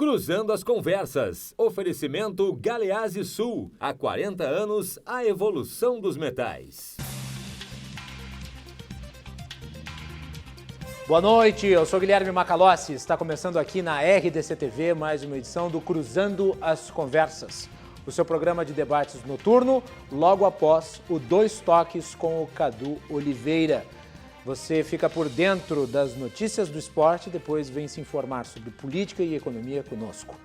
Cruzando as Conversas. Oferecimento Galeazzi Sul. Há 40 anos, a evolução dos metais. Boa noite, eu sou Guilherme Macalossi. Está começando aqui na RDC TV mais uma edição do Cruzando as Conversas, o seu programa de debates noturno, logo após o Dois Toques com o Cadu Oliveira. Você fica por dentro das notícias do esporte e depois vem se informar sobre política e economia conosco.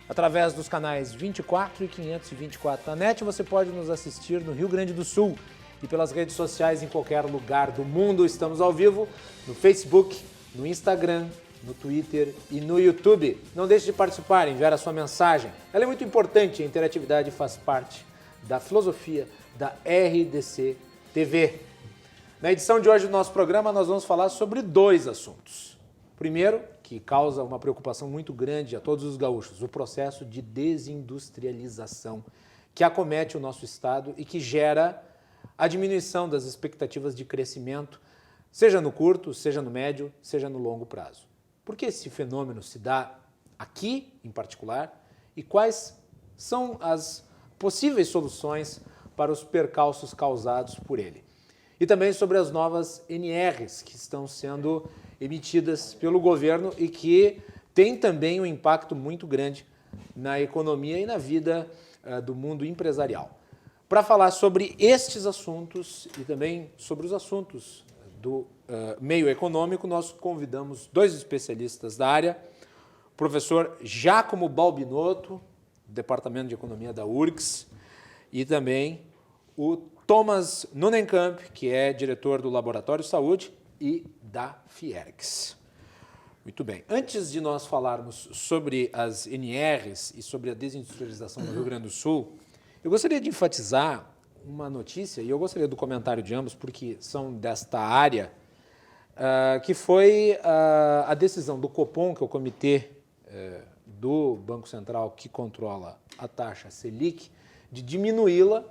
Através dos canais 24 e 524 na NET, você pode nos assistir no Rio Grande do Sul e pelas redes sociais em qualquer lugar do mundo. Estamos ao vivo no Facebook, no Instagram, no Twitter e no YouTube. Não deixe de participar, enviar a sua mensagem. Ela é muito importante, a interatividade faz parte da filosofia da RDC TV. Na edição de hoje do nosso programa, nós vamos falar sobre dois assuntos. Primeiro, que causa uma preocupação muito grande a todos os gaúchos, o processo de desindustrialização que acomete o nosso estado e que gera a diminuição das expectativas de crescimento, seja no curto, seja no médio, seja no longo prazo. Por que esse fenômeno se dá aqui, em particular, e quais são as possíveis soluções para os percalços causados por ele? E também sobre as novas NRs que estão sendo emitidas pelo governo e que têm também um impacto muito grande na economia e na vida do mundo empresarial. Para falar sobre estes assuntos e também sobre os assuntos do meio econômico, nós convidamos dois especialistas da área, o professor Giacomo Balbinotto, do Departamento de Economia da URGS, e também o Thomas Nunenkamp, que é diretor do Laboratório Saúde e da Fiergs. Muito bem. Antes de nós falarmos sobre as NRs e sobre a desindustrialização do Rio Grande do Sul, eu gostaria de enfatizar uma notícia, e eu gostaria do comentário de ambos, porque são desta área, que foi a decisão do Copom, que é o comitê do Banco Central que controla a taxa Selic, de diminuí-la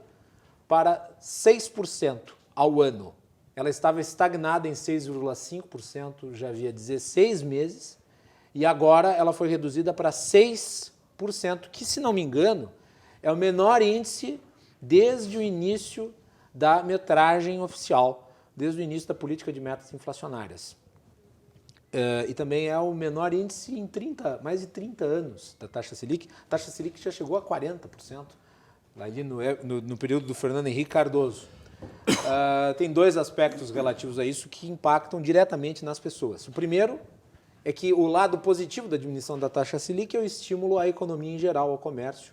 para 6% ao ano. Ela estava estagnada em 6,5% já havia 16 meses e agora ela foi reduzida para 6%, que, se não me engano, é o menor índice desde o início da metragem oficial, desde o início da política de metas inflacionárias. E também é o menor índice em mais de 30 anos da taxa Selic. A taxa Selic já chegou a 40%. Ali no período do Fernando Henrique Cardoso. Tem dois aspectos relativos a isso que impactam diretamente nas pessoas. O primeiro é que o lado positivo da diminuição da taxa Selic é o estímulo à economia em geral, ao comércio.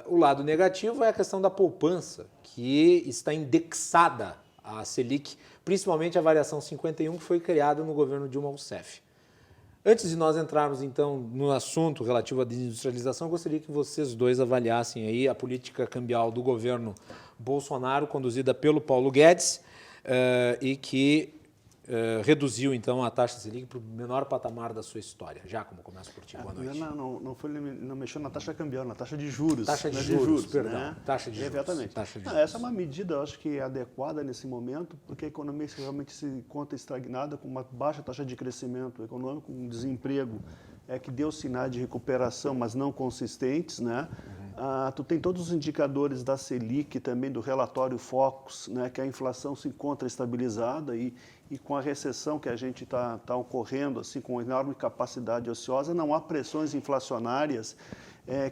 O lado negativo é a questão da poupança, que está indexada à Selic, principalmente a variação 51, que foi criada no governo Dilma Rousseff. Antes de nós entrarmos, então, no assunto relativo à desindustrialização, eu gostaria que vocês dois avaliassem aí a política cambial do governo Bolsonaro, conduzida pelo Paulo Guedes, e que reduziu, então, a taxa Selic para o menor patamar da sua história. Giacomo, começo por ti. Boa noite. Não mexeu na taxa cambial, na taxa de juros. Taxa de juros, perdão. Né? Taxa de juros. Exatamente. Taxa de juros. Essa é uma medida, eu acho que adequada nesse momento, porque a economia realmente se encontra estagnada, com uma baixa taxa de crescimento econômico, um desemprego que deu sinais de recuperação, mas não consistentes, né? Tu tem todos os indicadores da Selic, também do relatório Focus, né, que a inflação se encontra estabilizada e com a recessão que a gente está ocorrendo, assim, com enorme capacidade ociosa, não há pressões inflacionárias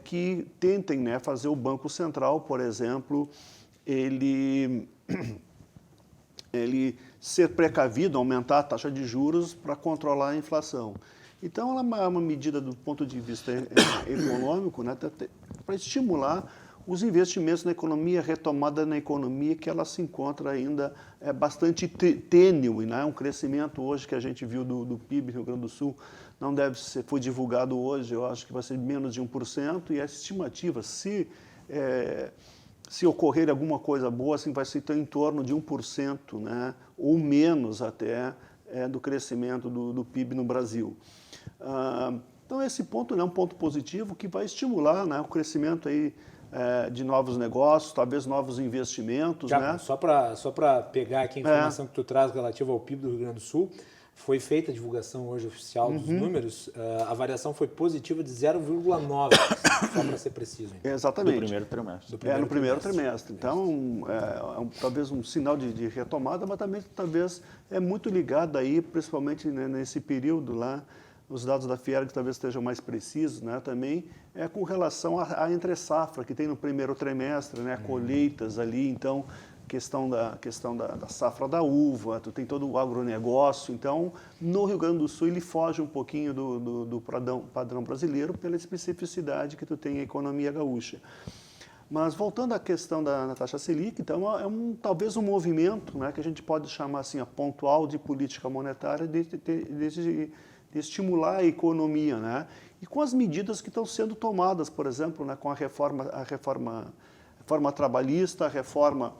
que tentem, né, fazer o Banco Central, por exemplo, ele ser precavido, aumentar a taxa de juros para controlar a inflação. Então, ela é uma medida do ponto de vista econômico, né, para estimular os investimentos na economia, retomada na economia, que ela se encontra ainda bastante tênue, né? Um crescimento hoje que a gente viu do PIB do Rio Grande do Sul não deve ser, foi divulgado hoje, eu acho que vai ser menos de 1%, e a estimativa, se ocorrer alguma coisa boa, assim, vai ser em torno de 1%, né? Ou menos até do crescimento do PIB no Brasil. Então, esse ponto é um ponto positivo que vai estimular, né, o crescimento aí, de novos negócios, talvez novos investimentos. Já, né? Só para pegar aqui a informação que tu traz relativa ao PIB do Rio Grande do Sul, Foi feita a divulgação hoje oficial dos números, a variação foi positiva de 0,9, só para ser preciso. Então. Exatamente. Do primeiro trimestre. No primeiro trimestre. Então, talvez um sinal de retomada, mas também talvez é muito ligado aí, principalmente, né, nesse período lá, os dados da Fiergs talvez estejam mais precisos, né, também com relação à entre-safra que tem no primeiro trimestre, né, colheitas ali, então questão da safra da uva, tu tem todo o agronegócio, então no Rio Grande do Sul ele foge um pouquinho do padrão brasileiro pela especificidade que tu tem a economia gaúcha. Mas voltando à questão da taxa Selic, então talvez um movimento, né, que a gente pode chamar assim, pontual de política monetária de estimular a economia, né? E com as medidas que estão sendo tomadas, por exemplo, né, com a reforma trabalhista, a reforma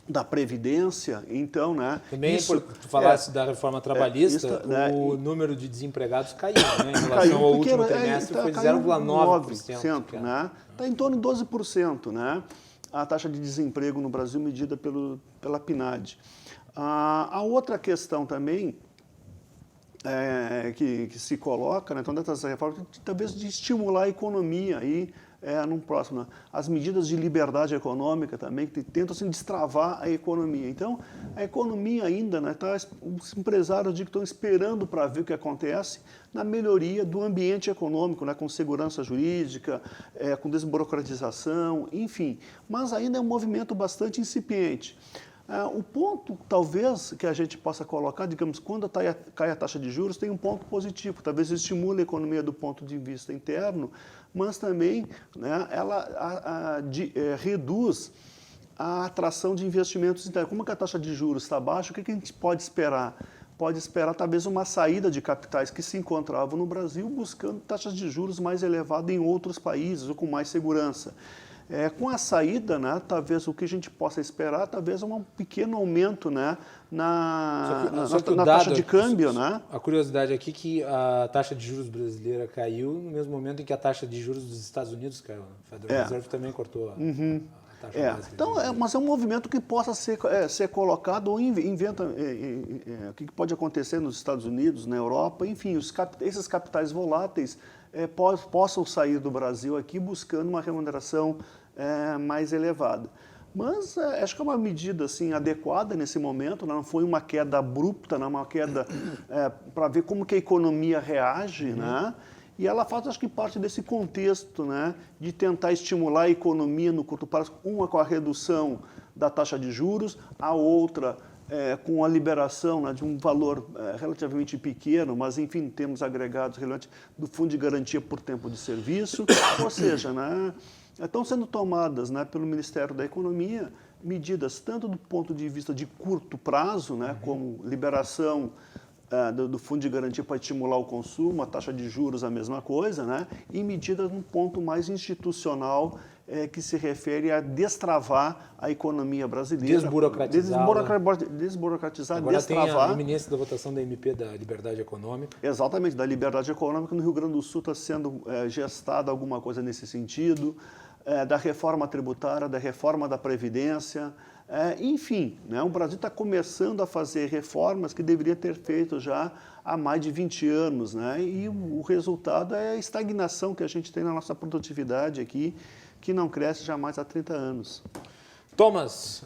da Previdência, então, né? Também, por tu falasse da reforma trabalhista, o número de desempregados caiu, né? Em relação ao último trimestre foi 0,9%. Né? Está em torno de 12%, né? A taxa de desemprego no Brasil medida pela PNAD. A outra questão também que se coloca, né, então, dessa reforma, talvez de estimular a economia aí, num próximo, né? As medidas de liberdade econômica também, que tentam assim, destravar a economia. Então, a economia ainda, né, os empresários que estão esperando para ver o que acontece na melhoria do ambiente econômico, né, com segurança jurídica, com desburocratização, enfim. Mas ainda é um movimento bastante incipiente. O ponto, talvez, que a gente possa colocar, digamos, quando cai a taxa de juros, tem um ponto positivo. Talvez estimule a economia do ponto de vista interno, mas também, né, ela reduz a atração de investimentos internos. Como que a taxa de juros está baixa, o que a gente pode esperar? Pode esperar, talvez, uma saída de capitais que se encontravam no Brasil buscando taxas de juros mais elevadas em outros países ou com mais segurança. Com a saída, né, talvez o que a gente possa esperar, talvez um pequeno aumento, né, na taxa de câmbio. Né? A curiosidade aqui é que a taxa de juros brasileira caiu no mesmo momento em que a taxa de juros dos Estados Unidos caiu. A Federal Reserve também cortou a taxa básica. Então, mas é um movimento que possa ser colocado ou inventa o que pode acontecer nos Estados Unidos, na Europa, enfim, esses capitais voláteis possam sair do Brasil aqui buscando uma remuneração mais elevada. Mas acho que é uma medida assim, adequada nesse momento, né? Não foi uma queda abrupta, não, uma queda para ver como que a economia reage, né? E ela faz, acho que, parte desse contexto, né, de tentar estimular a economia no curto prazo, uma com a redução da taxa de juros, a outra com a liberação, né, de um valor relativamente pequeno, mas, enfim, em termos agregados, relevante, do Fundo de Garantia por Tempo de Serviço. Ou seja, né, estão sendo tomadas, né, pelo Ministério da Economia medidas tanto do ponto de vista de curto prazo, né, como liberação do Fundo de Garantia para estimular o consumo, a taxa de juros a mesma coisa, né? E medidas num ponto mais institucional que se refere a destravar a economia brasileira. Desburocratizar, agora destravar. Tem a iminência da votação da MP da Liberdade Econômica. Exatamente, da Liberdade Econômica. No Rio Grande do Sul está sendo gestada alguma coisa nesse sentido, da reforma tributária, da reforma da Previdência. Enfim, né, o Brasil está começando a fazer reformas que deveria ter feito já há mais de 20 anos, né, e o resultado é a estagnação que a gente tem na nossa produtividade aqui, que não cresce jamais há 30 anos. Thomas,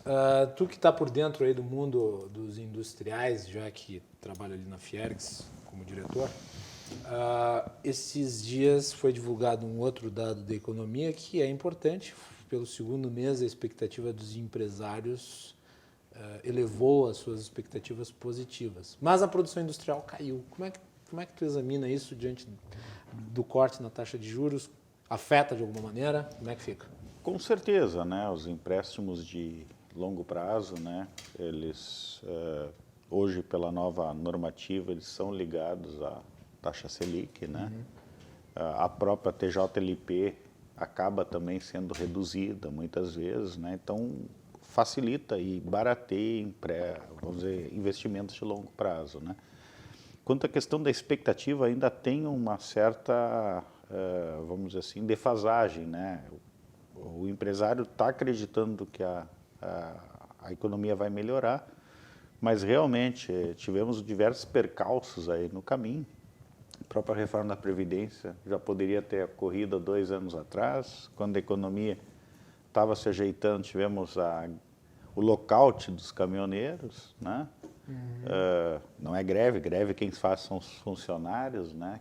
tu que está por dentro aí do mundo dos industriais, já que trabalha ali na Fiergs como diretor, esses dias foi divulgado um outro dado da economia que é importante. Pelo segundo mês, a expectativa dos empresários elevou as suas expectativas positivas. Mas a produção industrial caiu. Como é que tu examina isso diante do corte na taxa de juros? Afeta de alguma maneira? Como é que fica? Com certeza, né? Os empréstimos de longo prazo, né? Eles, hoje, pela nova normativa, eles são ligados à taxa Selic, né? A própria TJLP acaba também sendo reduzida muitas vezes, né? Então facilita e barateia vamos dizer, investimentos de longo prazo, né? Quanto à questão da expectativa, ainda tem uma certa, vamos dizer assim, defasagem, né? O empresário está acreditando que a economia vai melhorar, Mas realmente tivemos diversos percalços aí no caminho. A própria reforma da Previdência já poderia ter ocorrido há 2 anos atrás, quando a economia estava se ajeitando, tivemos o lockout dos caminhoneiros, né? Não é greve, greve quem faz são os funcionários, né?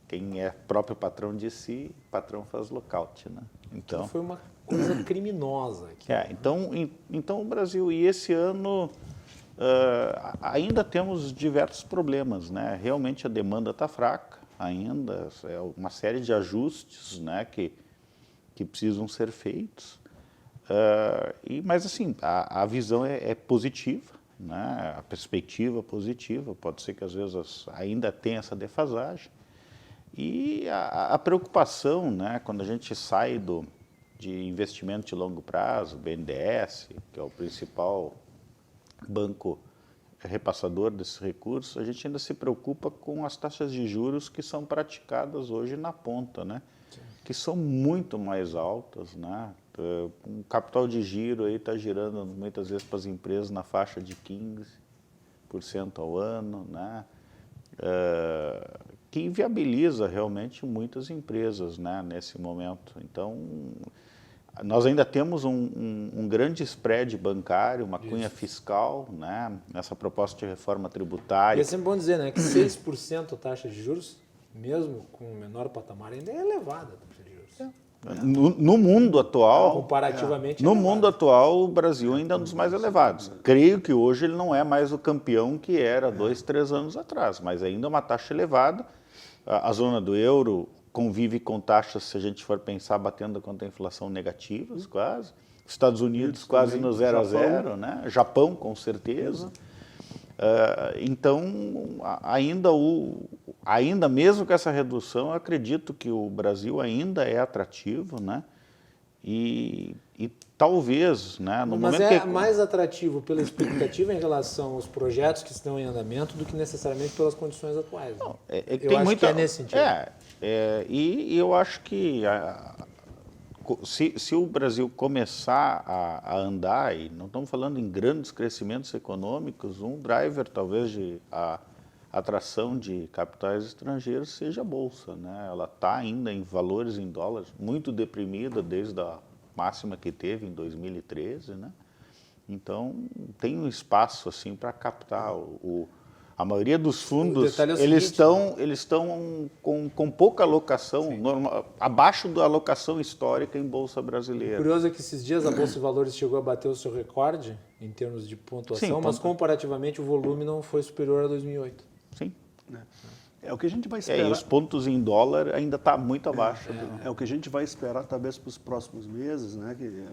Quem é próprio patrão de si, o patrão faz lockout, né? Então foi uma coisa criminosa aqui. Então o Brasil, e esse ano ainda temos diversos problemas, né? Realmente a demanda está fraca ainda, é uma série de ajustes, né, que precisam ser feitos. Mas assim, a visão é positiva, né? A perspectiva é positiva, pode ser que às vezes ainda tenha essa defasagem. E a preocupação, né, quando a gente sai de investimento de longo prazo, BNDES, que é o principal banco repassador desses recursos, a gente ainda se preocupa com as taxas de juros que são praticadas hoje na ponta, né? Sim. Que são muito mais altas, né? O capital de giro aí está girando muitas vezes para as empresas na faixa de 15% ao ano, né? Que inviabiliza realmente muitas empresas, né, nesse momento. Então, nós ainda temos um grande spread bancário, uma cunha fiscal, né, nessa proposta de reforma tributária. E é sempre bom dizer, né, que 6% a taxa de juros, mesmo com o menor patamar, ainda é elevada a taxa de juros. No mundo atual, comparativamente no mundo atual, o Brasil ainda é um dos mais elevados. Creio que hoje ele não é mais o campeão que era 2, 3 anos atrás, mas ainda é uma taxa elevada. A zona do euro convive com taxas, se a gente for pensar, batendo contra a inflação negativas, quase. Estados Unidos quase no 0 a 0, né? Japão, com certeza. Então, ainda mesmo com essa redução, eu acredito que o Brasil ainda é atrativo, né? E talvez, né, no Mas momento é mais atrativo pela expectativa em relação aos projetos que estão em andamento do que necessariamente pelas condições atuais. Né? Não, eu acho que é nesse sentido. E eu acho que se o Brasil começar a andar, e não estamos falando em grandes crescimentos econômicos, um driver talvez de atração de capitais estrangeiros seja a Bolsa, né? Ela está ainda em valores em dólares muito deprimida desde a máxima que teve em 2013, né? Então tem um espaço assim para captar a maioria dos fundos, eles estão com pouca alocação, abaixo da alocação histórica em Bolsa brasileira. O curioso é que esses dias a Bolsa de Valores chegou a bater o seu recorde em termos de pontuação, mas comparativamente o volume não foi superior a 2008. Sim. É o que a gente vai esperar. E os pontos em dólar ainda está muito abaixo. É o que a gente vai esperar talvez para os próximos meses, né? Que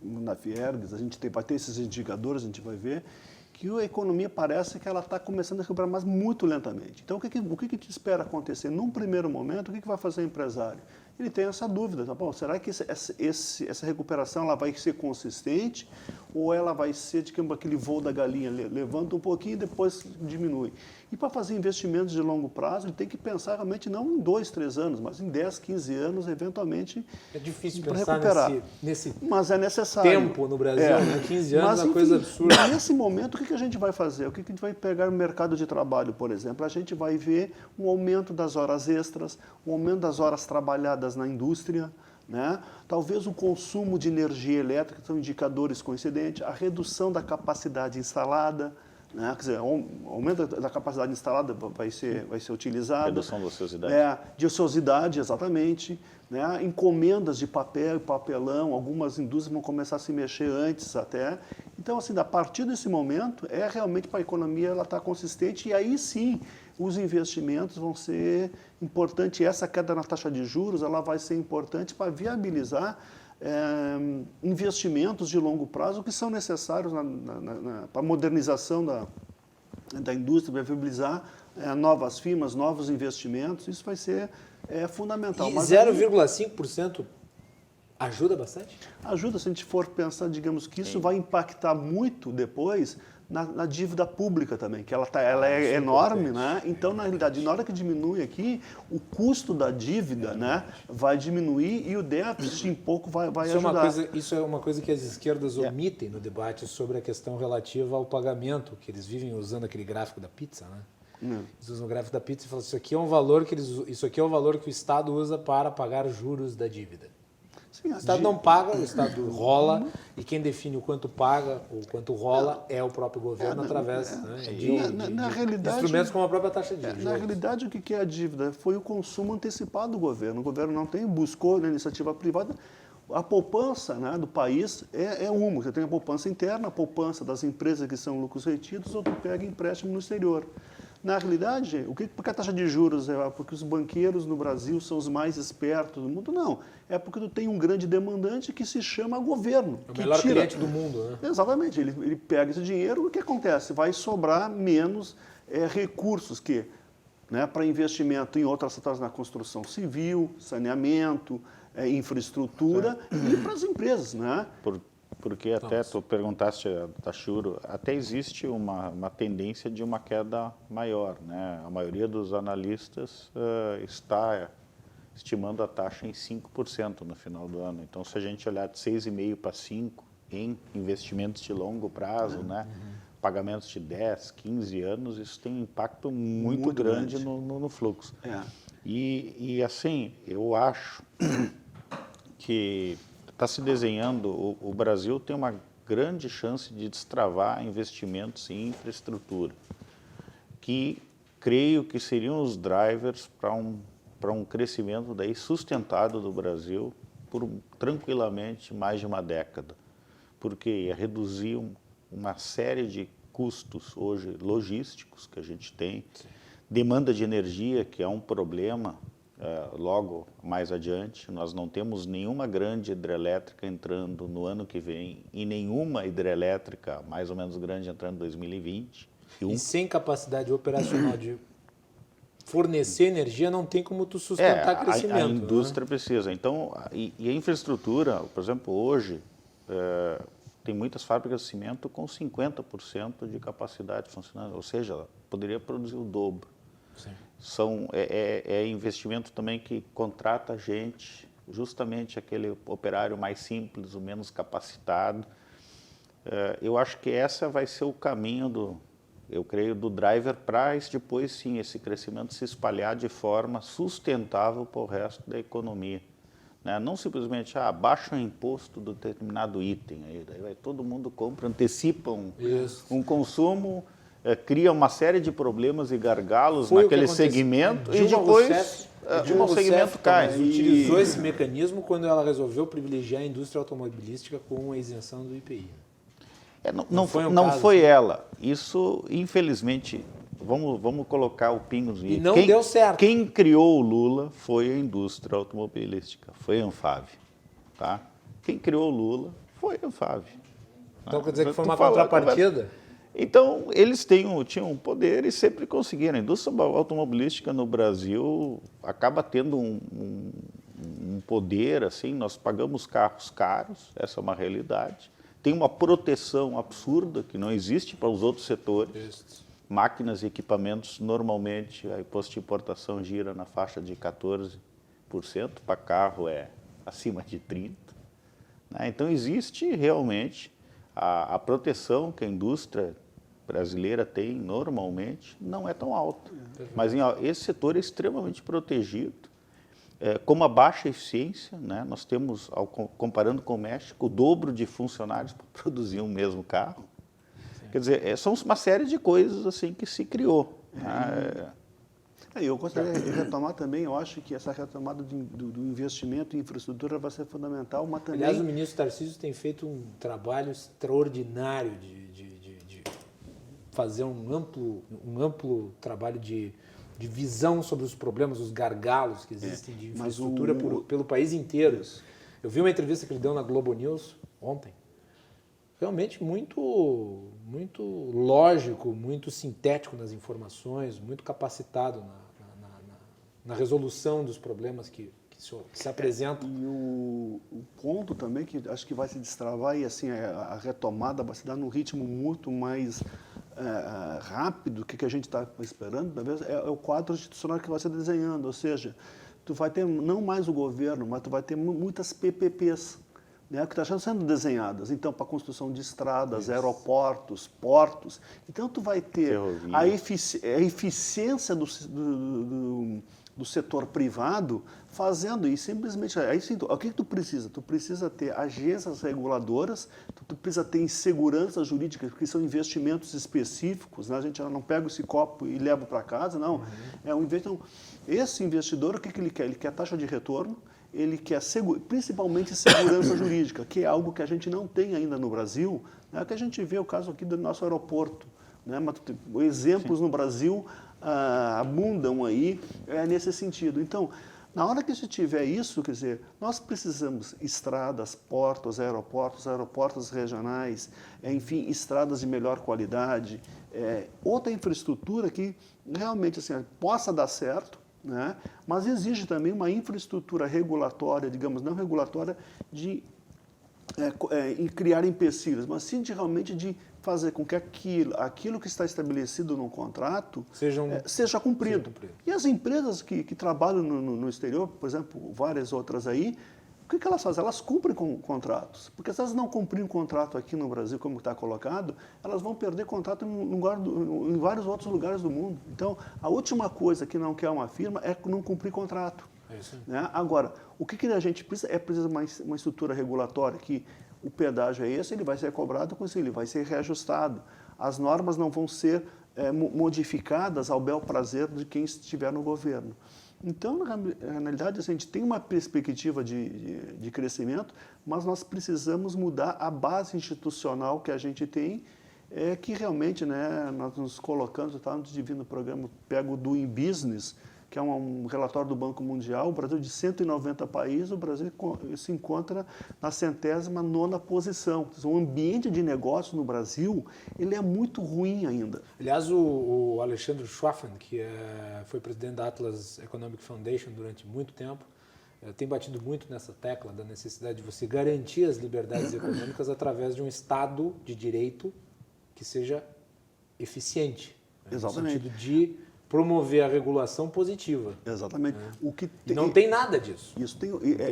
na Fiergs vai ter esses indicadores, a gente vai ver que a economia parece que ela está começando a recuperar, mas muito lentamente. Então, o que te espera acontecer? Num primeiro momento, o que vai fazer o empresário? Ele tem essa dúvida, tá bom, será que essa recuperação ela vai ser consistente ou ela vai ser de aquele voo da galinha, levanta um pouquinho e depois diminui? E para fazer investimentos de longo prazo, ele tem que pensar realmente não em 2, 3 anos, mas em 10, 15 anos, eventualmente, é difícil para pensar recuperar. Nesse mas é necessário. Tempo no Brasil, né? 15 anos mas, é uma coisa absurda. Nesse momento, o que a gente vai fazer? O que a gente vai pegar no mercado de trabalho, por exemplo? A gente vai ver um aumento das horas extras, um aumento das horas trabalhadas na indústria, né? Talvez o consumo de energia elétrica, são indicadores coincidentes, a redução da capacidade instalada, né? Quer dizer, o aumento da capacidade instalada vai ser utilizado. Redução da ociosidade. De ociosidade, exatamente. Né? Encomendas de papel e papelão, algumas indústrias vão começar a se mexer antes até. Então, assim, a partir desse momento, realmente para a economia ela está consistente e aí sim os investimentos vão ser importantes. E essa queda na taxa de juros ela vai ser importante para viabilizar investimentos de longo prazo que são necessários para a modernização da indústria, para viabilizar novas firmas, novos investimentos. Isso vai ser fundamental. E 0,5% Ajuda bastante? Ajuda, se a gente for pensar, digamos que isso vai impactar muito depois na dívida pública também, que ela é enorme, né? Então, na realidade, na hora que diminui aqui, o custo da dívida, né, vai diminuir e o déficit em pouco vai ajudar. Isso é uma coisa que as esquerdas omitem no debate sobre a questão relativa ao pagamento, que eles vivem usando aquele gráfico da pizza, né? Eles usam o gráfico da pizza e falam, isso aqui é um valor que o Estado usa para pagar juros da dívida. Sim, O Estado não paga, o Estado rola, e quem define o quanto paga ou quanto rola é o próprio governo através de instrumentos como a própria taxa de juros. Na realidade, o que é a dívida? Foi o consumo antecipado do governo. O governo não buscou na iniciativa privada. A poupança, né, do país é uma. Você tem a poupança interna, a poupança das empresas que são lucros retidos, ou tu pega empréstimo no exterior. Na realidade, porque a taxa de juros é porque os banqueiros no Brasil são os mais espertos do mundo? Não. É porque tu tem um grande demandante que se chama governo. É o melhor cliente do mundo, né? Exatamente. Ele pega esse dinheiro, o que acontece? Vai sobrar menos recursos para investimento em outras setores, na construção civil, saneamento, infraestrutura e para as empresas, né? Porque até tu perguntaste, Tachuro, até existe uma tendência de uma queda maior, né? A maioria dos analistas está estimando a taxa em 5% no final do ano. Então, se a gente olhar de 6,5% para 5% em investimentos de longo prazo, né? Pagamentos de 10, 15 anos, isso tem um impacto muito grande no fluxo. E assim, eu acho que está se desenhando, o Brasil tem uma grande chance de destravar investimentos em infraestrutura, que creio que seriam os drivers para um crescimento daí sustentado do Brasil por tranquilamente mais de uma década, porque ia reduzir uma série de custos hoje logísticos que a gente tem, demanda de energia, que é um problema. Logo mais adiante, nós não temos nenhuma grande hidrelétrica entrando no ano que vem e nenhuma hidrelétrica mais ou menos grande entrando em 2020. E sem capacidade operacional de fornecer energia, não tem como tu sustentar crescimento. A indústria precisa. Então, e a infraestrutura, por exemplo, hoje, tem muitas fábricas de cimento com 50% de capacidade funcionando, ou seja, poderia produzir o dobro. Sim. É investimento também que contrata gente, justamente aquele operário mais simples, o menos capacitado. Eu acho que essa vai ser o caminho eu creio, do driver para depois sim esse crescimento se espalhar de forma sustentável para o resto da economia. Né? Não simplesmente, baixa o imposto do determinado item, daí vai, todo mundo compra, antecipa um consumo, cria uma série de problemas e gargalos naquele segmento e depois o segmento cai. Utilizou esse mecanismo quando ela resolveu privilegiar a indústria automobilística com a isenção do IPI. Não foi ela. Isso, infelizmente, vamos colocar o pingo no i. E não deu certo. Quem criou o Lula foi a indústria automobilística, foi a Anfave. Tá? Quem criou o Lula foi a Anfave. Então quer dizer que foi uma contrapartida? Então, eles tinham poder e sempre conseguiram. A indústria automobilística no Brasil acaba tendo um poder, assim, nós pagamos carros caros, essa é uma realidade. Tem uma proteção absurda que não existe para os outros setores. Isso. Máquinas e equipamentos, normalmente, a imposto de importação gira na faixa de 14%, para carro é acima de 30%. Né? Então, existe realmente a proteção que a indústria brasileira tem, normalmente, não é tão alta. Mas esse setor é extremamente protegido, com uma baixa eficiência, né? Nós temos, comparando com o México, o dobro de funcionários para produzir um mesmo carro. Sim. Quer dizer, são uma série de coisas assim que se criou. Eu gostaria de retomar também, eu acho que essa retomada do investimento em infraestrutura vai ser fundamental, mas também... Aliás, o ministro Tarcísio tem feito um trabalho extraordinário de fazer um amplo trabalho de visão sobre os problemas, os gargalos que existem de infraestrutura pelo país inteiro. Eu vi uma entrevista que ele deu na Globo News ontem. Realmente muito lógico, muito sintético nas informações, muito capacitado na resolução dos problemas que que se apresentam. E o ponto também que acho que vai se destravar e assim a retomada vai se dar num ritmo muito mais rápido do que a gente está esperando, talvez, é o quadro institucional que vai se desenhando, ou seja, tu vai ter não mais o governo, mas tu vai ter muitas PPPs, né, que estão sendo desenhadas, então, para a construção de estradas, aeroportos, portos. Então, tu vai ter a eficiência do setor privado fazendo isso, simplesmente. Aí, sim, o que tu precisa? Tu precisa ter agências reguladoras, tu precisa ter insegurança jurídica, porque são investimentos específicos, né? A gente não pega esse copo e leva para casa, não. É um investimento. Esse investidor, o que ele quer? Ele quer taxa de retorno, ele quer principalmente segurança jurídica, que é algo que a gente não tem ainda no Brasil, né? Que a gente vê o caso aqui do nosso aeroporto, né? Mas exemplos no Brasil abundam aí nesse sentido. Então, na hora que se tiver isso, quer dizer, nós precisamos estradas, portos, aeroportos regionais, enfim, estradas de melhor qualidade, outra infraestrutura que realmente assim, possa dar certo, né? Mas exige também uma infraestrutura regulatória, digamos, não regulatória, de criar empecilhos, mas sim realmente de fazer com que aquilo que está estabelecido no contrato seja cumprido. E as empresas que trabalham no exterior, por exemplo, várias outras aí, o que elas fazem? Elas cumprem com contratos. Porque se elas não cumprirem um contrato aqui no Brasil, como está colocado, elas vão perder contrato em vários outros lugares do mundo. Então, a última coisa que não quer uma firma é não cumprir contrato. Né? Agora, o que a gente precisa? Precisa uma estrutura regulatória, que o pedágio é esse, ele vai ser cobrado com isso, ele vai ser reajustado. As normas não vão ser modificadas ao bel prazer de quem estiver no governo. Então, na realidade, a gente tem uma perspectiva de crescimento, mas nós precisamos mudar a base institucional que a gente tem, que realmente, né, nós nos colocamos, antes de vir no programa, pego o Doing Business, que é um relatório do Banco Mundial, o Brasil de 190 países, o Brasil se encontra na 109ª posição. O ambiente de negócio no Brasil, ele é muito ruim ainda. Aliás, o Alexandre Schwaffen, que foi presidente da Atlas Economic Foundation durante muito tempo, tem batido muito nessa tecla da necessidade de você garantir as liberdades econômicas através de um Estado de direito que seja eficiente. Exatamente. No sentido de promover a regulação positiva. Exatamente. Não tem nada disso. Isso tem,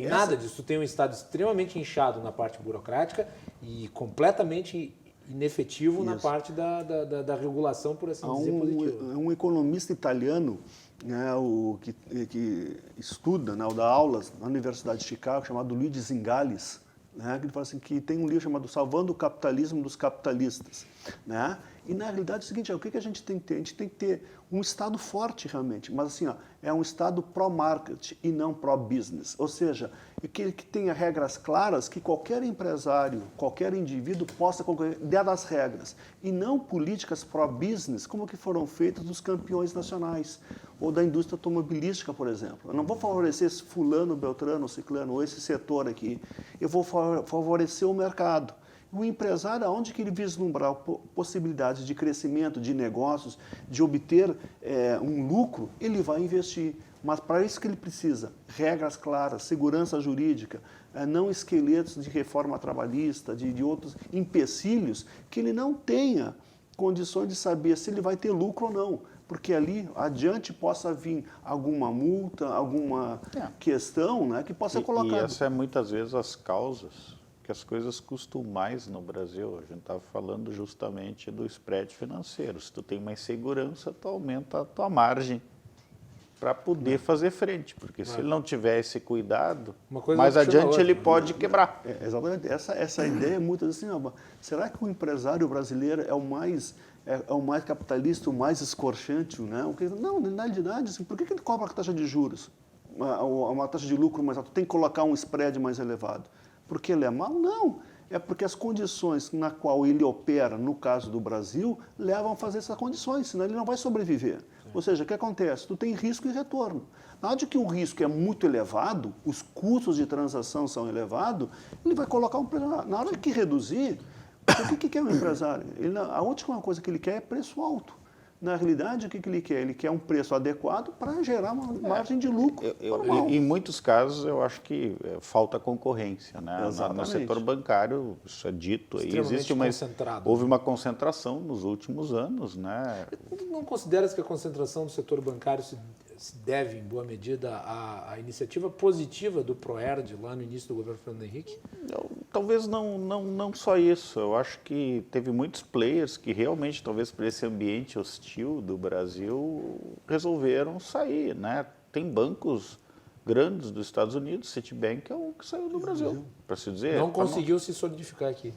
nada disso. Tem um Estado extremamente inchado na parte burocrática e completamente inefetivo na parte da regulação, por assim dizer, positiva. Um economista italiano, né, que estuda, né, dá aulas na Universidade de Chicago, chamado Luigi Zingales, né, que ele fala assim, que tem um livro chamado Salvando o Capitalismo dos Capitalistas. Né? E, na realidade, é o seguinte, o que a gente tem que ter? A gente tem que ter um Estado forte, realmente, mas assim, é um Estado pró-market e não pró-business. Ou seja, que tenha regras claras que qualquer empresário, qualquer indivíduo possa concorrer dentro das regras. E não políticas pró-business, como que foram feitas dos campeões nacionais, ou da indústria automobilística, por exemplo. Eu não vou favorecer esse fulano, beltrano, ciclano, ou esse setor aqui. Eu vou favorecer o mercado. O empresário, onde que ele vislumbrar possibilidades de crescimento, de negócios, de obter um lucro, ele vai investir. Mas para isso que ele precisa, regras claras, segurança jurídica, não esqueletos de reforma trabalhista, de outros empecilhos, que ele não tenha condições de saber se ele vai ter lucro ou não. Porque ali adiante possa vir alguma multa, alguma questão, né, que possa ser colocada. E essa é muitas vezes as causas que as coisas custam mais no Brasil. A gente estava falando justamente do spread financeiro. Se tu tem mais segurança, tu aumenta a tua margem para poder fazer frente, porque se ele não tiver esse cuidado, mais adiante ele pode quebrar. Exatamente. Essa ideia é muito assim, será que o empresário brasileiro é o mais capitalista, o mais escorchante? Né? Não, na realidade, assim, por que ele cobra a taxa de juros? Uma taxa de lucro mais alta? Tem que colocar um spread mais elevado. Porque ele é mau? Não. É porque as condições na qual ele opera, no caso do Brasil, levam a fazer essas condições, senão ele não vai sobreviver. Sim. Ou seja, o que acontece? Tu tem risco e retorno. Na hora de que o risco é muito elevado, os custos de transação são elevados, ele vai colocar um preço. Na hora que reduzir, o que quer o empresário? A última coisa que ele quer é preço alto. Na realidade, o que ele quer? Ele quer um preço adequado para gerar uma margem de lucro normal. Em muitos casos, eu acho que falta concorrência, né? No setor bancário, isso é dito, aí existe houve uma concentração nos últimos anos, né? Não consideras que a concentração do setor bancário se deve, em boa medida, à iniciativa positiva do Proerd lá no início do governo Fernando Henrique? Talvez não só isso. Eu acho que teve muitos players que realmente, talvez por esse ambiente hostil do Brasil, resolveram sair, né? Tem bancos grandes dos Estados Unidos, Citibank é o que saiu do Brasil, para se dizer. Não conseguiu se solidificar aqui.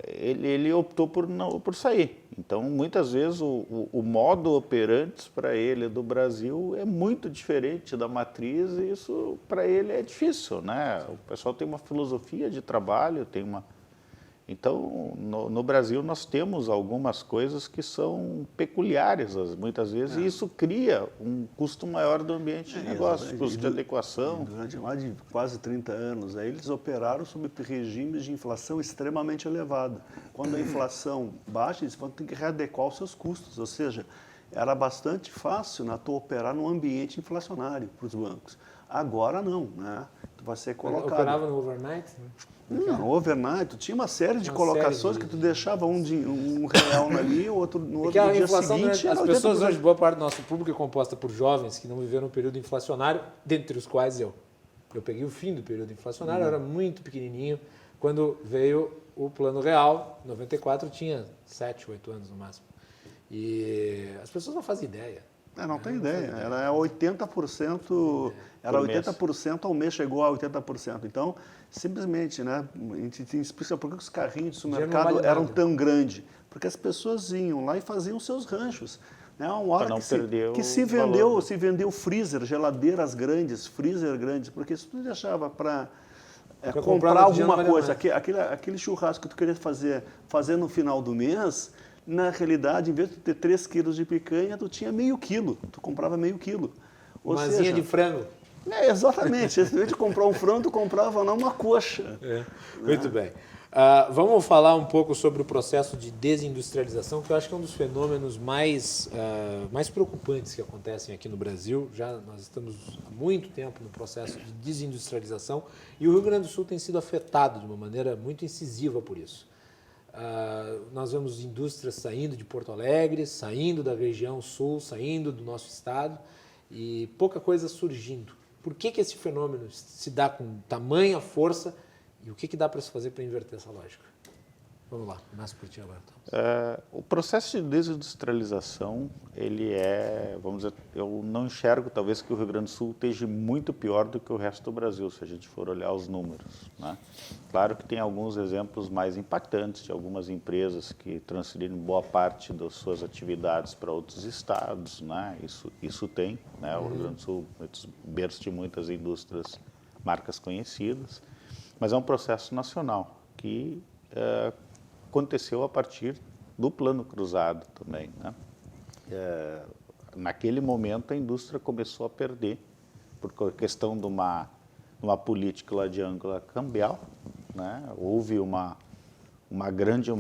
Ele optou por sair. Então, muitas vezes, o modo operantes para ele do Brasil é muito diferente da matriz e isso, para ele, é difícil, né? O pessoal tem uma filosofia de trabalho, tem uma... Então, no Brasil, nós temos algumas coisas que são peculiares, muitas vezes, e isso cria um custo maior do ambiente de negócio, custo de adequação. Durante mais de quase 30 anos, aí eles operaram sob regimes de inflação extremamente elevada. Quando a inflação baixa, eles vão ter que readequar os seus custos, ou seja, era bastante fácil, né, tu operar num ambiente inflacionário para os bancos. Agora não, né? Tu vai ser colocado... Operava no overnight? Né? Não, overnight, tu tinha uma série de colocações que tu deixava um real ali, outro no outro dia seguinte. As pessoas hoje, boa parte do nosso público é composta por jovens que não viveram um período inflacionário, dentre os quais eu. Eu peguei o fim do período inflacionário, eu era muito pequenininho. Quando veio o Plano Real, em 94, tinha 7, 8 anos no máximo. E as pessoas não fazem ideia. Não tem ideia. Era 80%, era 80% ao mês, chegou a 80%. Então, simplesmente, né, a gente explica por que os carrinhos de supermercado eram tão grandes. Porque as pessoas iam lá e faziam seus ranchos. Né? Uma hora que se vendeu freezer, geladeiras grandes, freezer grandes, porque se tu deixava para comprar alguma coisa, aquele churrasco que tu queria fazer no final do mês, na realidade, em vez de ter 3 quilos de picanha, tu tinha meio quilo, tu comprava meio quilo. Uma asinha de frango. Exatamente, em vez de comprar um frango, tu comprava uma coxa. Muito bem. Vamos falar um pouco sobre o processo de desindustrialização, que eu acho que é um dos fenômenos mais preocupantes que acontecem aqui no Brasil. Nós estamos há muito tempo no processo de desindustrialização e o Rio Grande do Sul tem sido afetado de uma maneira muito incisiva por isso. Nós vemos indústrias saindo de Porto Alegre, saindo da região sul, saindo do nosso estado e pouca coisa surgindo. Por que esse fenômeno se dá com tamanha força e o que dá para se fazer para inverter essa lógica? Vamos lá, começa por ti agora. O processo de desindustrialização, ele vamos dizer, eu não enxergo talvez que o Rio Grande do Sul esteja muito pior do que o resto do Brasil, se a gente for olhar os números, né? Claro que tem alguns exemplos mais impactantes de algumas empresas que transferiram boa parte das suas atividades para outros estados, né? Isso tem, né? O Rio Grande do Sul, berço de muitas indústrias, marcas conhecidas, mas é um processo nacional que aconteceu a partir do Plano Cruzado também, né? Naquele momento a indústria começou a perder por questão de uma política lá de âncora cambial, né? Houve uma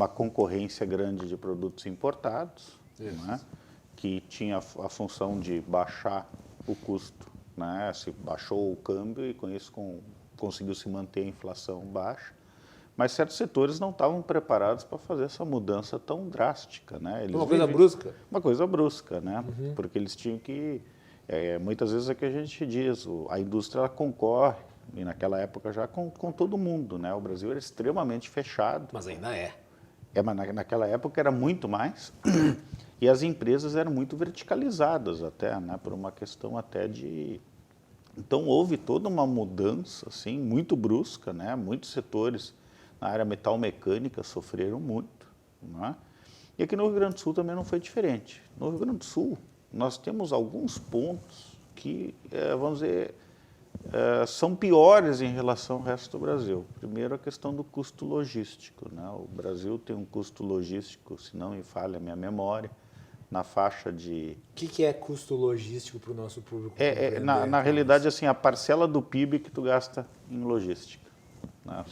concorrência grande de produtos importados, né? Que tinha a função de baixar o custo, né? Se baixou o câmbio e com isso conseguiu se manter a inflação baixa. Mas certos setores não estavam preparados para fazer essa mudança tão drástica, né? Uma coisa brusca? Uma coisa brusca, né? Porque eles tinham que... muitas vezes é que a gente diz, a indústria ela concorre, e naquela época já com todo mundo, né? O Brasil era extremamente fechado. Mas ainda é. Mas naquela época era muito mais, e as empresas eram muito verticalizadas até, né? Por uma questão até de... Então houve toda uma mudança, assim, muito brusca, né? Muitos setores na área metal-mecânica sofreram muito, né? E aqui no Rio Grande do Sul também não foi diferente. No Rio Grande do Sul, nós temos alguns pontos que, vamos dizer, são piores em relação ao resto do Brasil. Primeiro, a questão do custo logístico, né? O Brasil tem um custo logístico, se não me falha a minha memória, na faixa de... O que é custo logístico para o nosso público? Na realidade, assim, a parcela do PIB que tu gasta em logística. Né?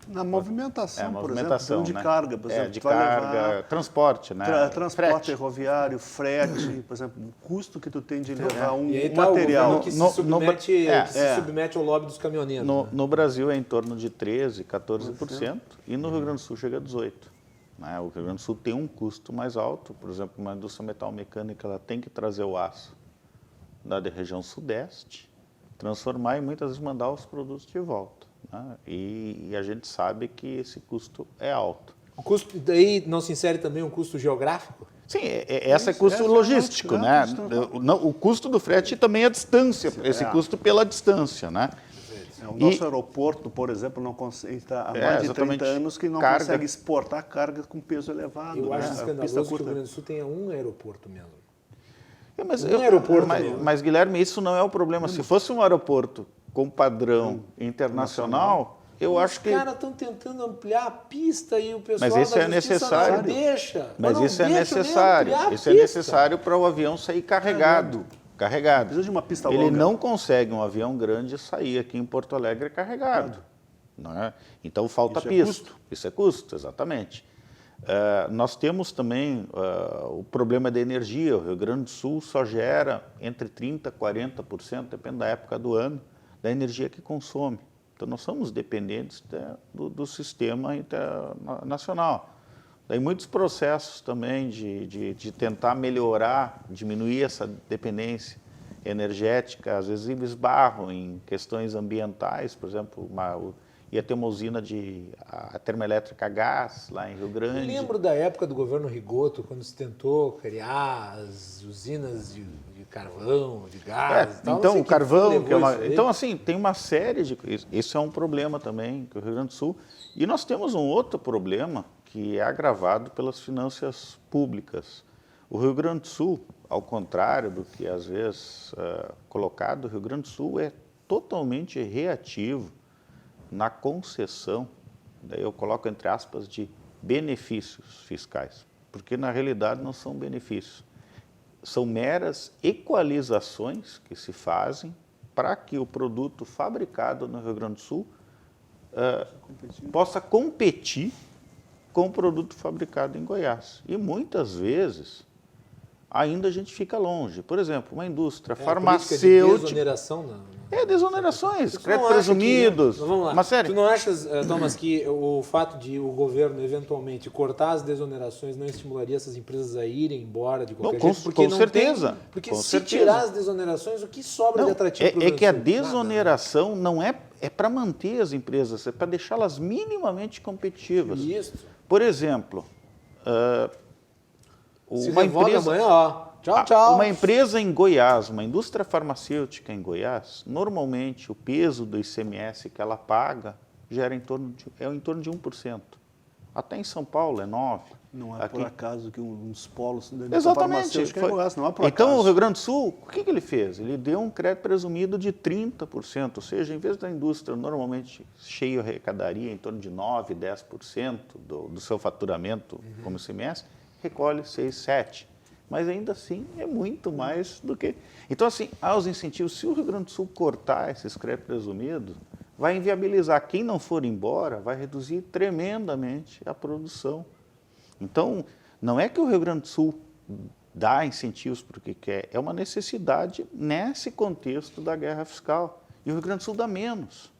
Na movimentação, por movimentação, exemplo, de né? carga, por exemplo. De carga, transporte, né? Transporte Frete. ferroviário, frete, por exemplo, o custo que tu tem de levar um E aí material. o que se submete ao lobby dos caminhoneiros. No Brasil é em torno de 13%, 14%, e no Rio Grande do Sul chega a 18%. Né? O Rio Grande do Sul tem um custo mais alto, por exemplo, uma indústria metal-mecânica ela tem que trazer o aço da região sudeste, transformar e muitas vezes mandar os produtos de volta. Né? E a gente sabe que esse custo é alto. O custo, daí não se insere também um custo geográfico? Sim, esse é custo logístico, né? O custo do frete também é a distância, esse custo pela distância, né? O nosso aeroporto, por exemplo, não consegue, está há mais de 30 anos que não consegue exportar carga com peso elevado. Eu acho né? escandaloso que o Rio Grande do Sul tenha um aeroporto mesmo. Mas, Guilherme, isso não é o problema. Se fosse um aeroporto com padrão internacional, eu acho que... Os caras estão tentando ampliar a pista e o pessoal Mas isso da é necessário. não deixa. Mas isso é necessário. Isso é necessário para o avião sair carregado. Precisa de uma pista longa. Ele não consegue, um avião grande, sair aqui em Porto Alegre carregado. Né? Então falta pista. Isso é custo, exatamente. Nós temos também o problema da energia. O Rio Grande do Sul só gera entre 30% e 40%, depende da época do ano, da energia que consome. Então nós somos dependentes do sistema internacional. Daí muitos processos também de tentar melhorar, diminuir essa dependência energética, às vezes esbarram em questões ambientais, por exemplo, ia ter uma usina a termoelétrica a gás lá em Rio Grande. Eu lembro da época do governo Rigoto, quando se tentou criar as usinas de carvão, de gás e tal. Então, o carvão... Então, assim, tem uma série de... Isso é um problema também, que o Rio Grande do Sul... E nós temos um outro problema, que é agravado pelas finanças públicas. O Rio Grande do Sul, ao contrário do que às vezes colocado, o Rio Grande do Sul é totalmente reativo na concessão, daí eu coloco entre aspas, de benefícios fiscais, porque na realidade não são benefícios, são meras equalizações que se fazem para que o produto fabricado no Rio Grande do Sul possa competir com o produto fabricado em Goiás. E muitas vezes ainda a gente fica longe. Por exemplo, uma indústria farmacêutica... De desoneração, desonerações, créditos presumidos. Vamos lá. Mas sério. Tu não achas, Thomas, que o fato de o governo eventualmente cortar as desonerações não estimularia essas empresas a irem embora de qualquer jeito? Com certeza. Porque se tirar as desonerações, o que sobra de atrativo para o É que a desoneração não é para manter as empresas, é para deixá-las minimamente competitivas. Isso. Por exemplo, uma empresa amanhã, ó. Tchau, tchau. Uma empresa em Goiás, uma indústria farmacêutica em Goiás, normalmente o peso do ICMS que ela paga gera em torno de 1%. Até em São Paulo é 9%. Não é por acaso que um dos polos da Exatamente. farmacêutica é Goiás, não é por acaso. Então o Rio Grande do Sul, o que ele fez? Ele deu um crédito presumido de 30%, ou seja, em vez da indústria normalmente cheia arrecadaria em torno de 9%, 10% do seu faturamento como ICMS, recolhe 6%, 7%. Mas ainda assim é muito mais do que... Então, assim, há os incentivos. Se o Rio Grande do Sul cortar esses créditos presumidos, vai inviabilizar. Quem não for embora vai reduzir tremendamente a produção. Então, não é que o Rio Grande do Sul dá incentivos porque quer, é uma necessidade nesse contexto da guerra fiscal. E o Rio Grande do Sul dá menos.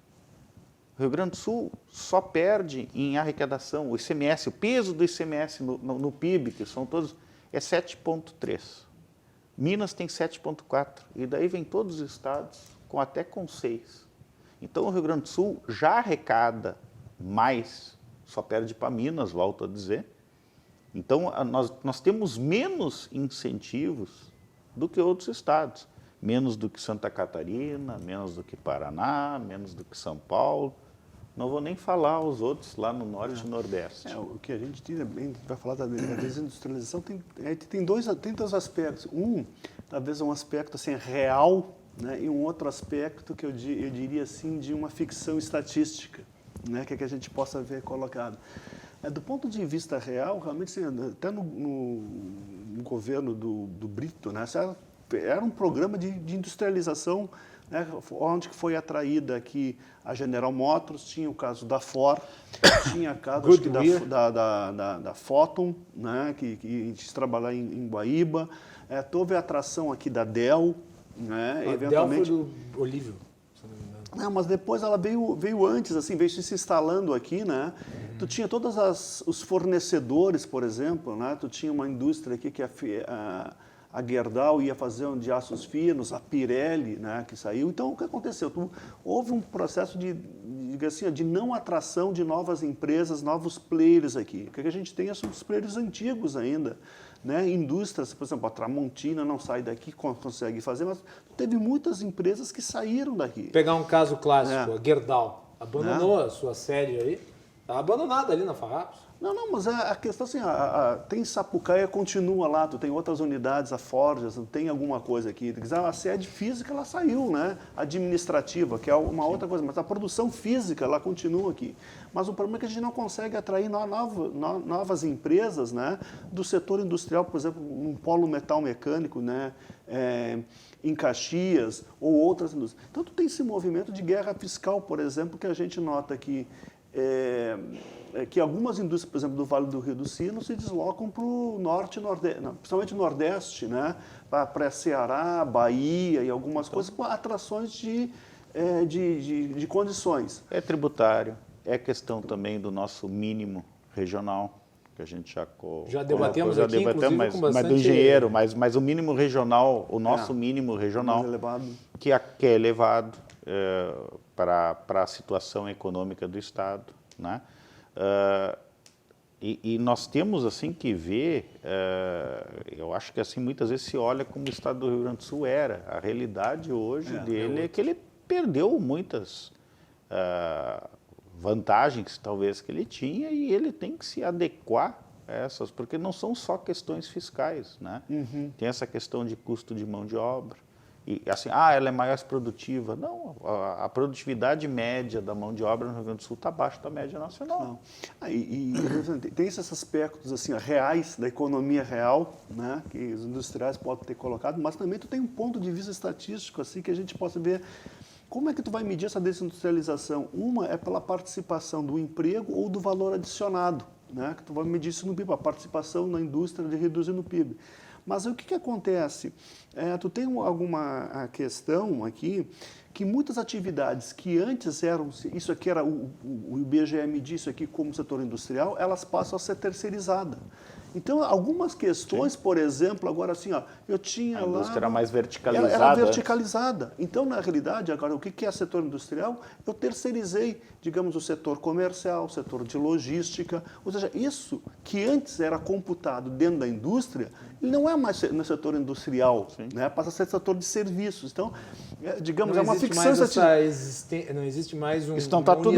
O Rio Grande do Sul só perde em arrecadação. O ICMS, o peso do ICMS no PIB, que são todos... é 7,3. Minas tem 7,4. E daí vem todos os estados com 6. Então o Rio Grande do Sul já arrecada mais, só perde para Minas, volto a dizer. Então nós temos menos incentivos do que outros estados. Menos do que Santa Catarina, menos do que Paraná, menos do que São Paulo. Não vou nem falar os outros lá no Norte e Nordeste. O que a gente vai falar da desindustrialização, tem dois aspectos. Talvez um aspecto assim, real, né, e um outro aspecto que eu diria assim, de uma ficção estatística, né, que a gente possa ver colocado. Do ponto de vista real, realmente, assim, até no governo do Brito, né, era um programa de industrialização né? Onde que foi atraída aqui a General Motors, tinha o caso da Ford, tinha o caso acho que da Photon, né? que trabalhar em Guaíba, houve a atração aqui da Dell, né? Eventualmente... Dell foi do Olívio. Não, mas depois ela veio antes, assim, veio se instalando aqui, né? Tu tinha todos os fornecedores, por exemplo, né? Tu tinha uma indústria aqui que a Gerdau ia fazer um de aços finos, a Pirelli, né? Que saiu. Então, o que aconteceu? Houve um processo de não atração de novas empresas, novos players aqui. O que a gente tem são os players antigos ainda. Né? Indústrias, por exemplo, a Tramontina não sai daqui, consegue fazer, mas teve muitas empresas que saíram daqui. Pegar um caso clássico, a Gerdau abandonou a sua sede aí, está abandonada ali na Farrapos. Não, mas a questão assim, tem Sapucaia, continua lá, tu tem outras unidades, a Forjas, tem alguma coisa aqui. A sede física, ela saiu, né? Administrativa, que é uma outra coisa, mas a produção física, ela continua aqui. Mas o problema é que a gente não consegue atrair novas empresas, né? Do setor industrial, por exemplo, um polo metal mecânico, né? Em Caxias, ou outras indústrias. Então, tu tem esse movimento de guerra fiscal, por exemplo, que a gente nota que que algumas indústrias, por exemplo, do Vale do Rio do Sino, se deslocam para o norte e nordeste, principalmente nordeste, né? Para Ceará, Bahia e algumas coisas, com atrações de condições. É tributário, é questão também do nosso mínimo regional, que a gente já debatemos aqui, mas do engenheiro, mas o mínimo regional, o nosso mínimo regional, que é elevado para a situação econômica do Estado, né? E nós temos assim que ver, eu acho que assim muitas vezes se olha como o Estado do Rio Grande do Sul era. A realidade hoje dele é que ele perdeu muitas vantagens talvez que ele tinha e ele tem que se adequar a essas, porque não são só questões fiscais, né? Tem essa questão de custo de mão de obra. E assim, ela é mais produtiva. Não, a produtividade média da mão de obra no Rio Grande do Sul está abaixo da média nacional. Tem esses aspectos assim, reais da economia real, né, que os industriais podem ter colocado, mas também tu tem um ponto de vista estatístico assim, que a gente possa ver como é que tu vai medir essa desindustrialização. Uma é pela participação do emprego ou do valor adicionado, né, que tu vai medir isso no PIB, a participação na indústria de reduzir no PIB. Mas o que acontece? Tu tem alguma questão aqui que muitas atividades que antes eram, isso aqui era o IBGE medir isso aqui como setor industrial, elas passam a ser terceirizadas. Então, algumas questões, por exemplo, agora assim, eu tinha lá... A indústria era mais verticalizada. Era verticalizada. Então, na realidade, agora, o que é setor industrial? Eu terceirizei, digamos, o setor comercial, o setor de logística, ou seja, isso que antes era computado dentro da indústria, ele não é mais no setor industrial, né? Passa a ser setor de serviços. Então, digamos, não é uma ficção... Não existe mais um... Isso não está tudo...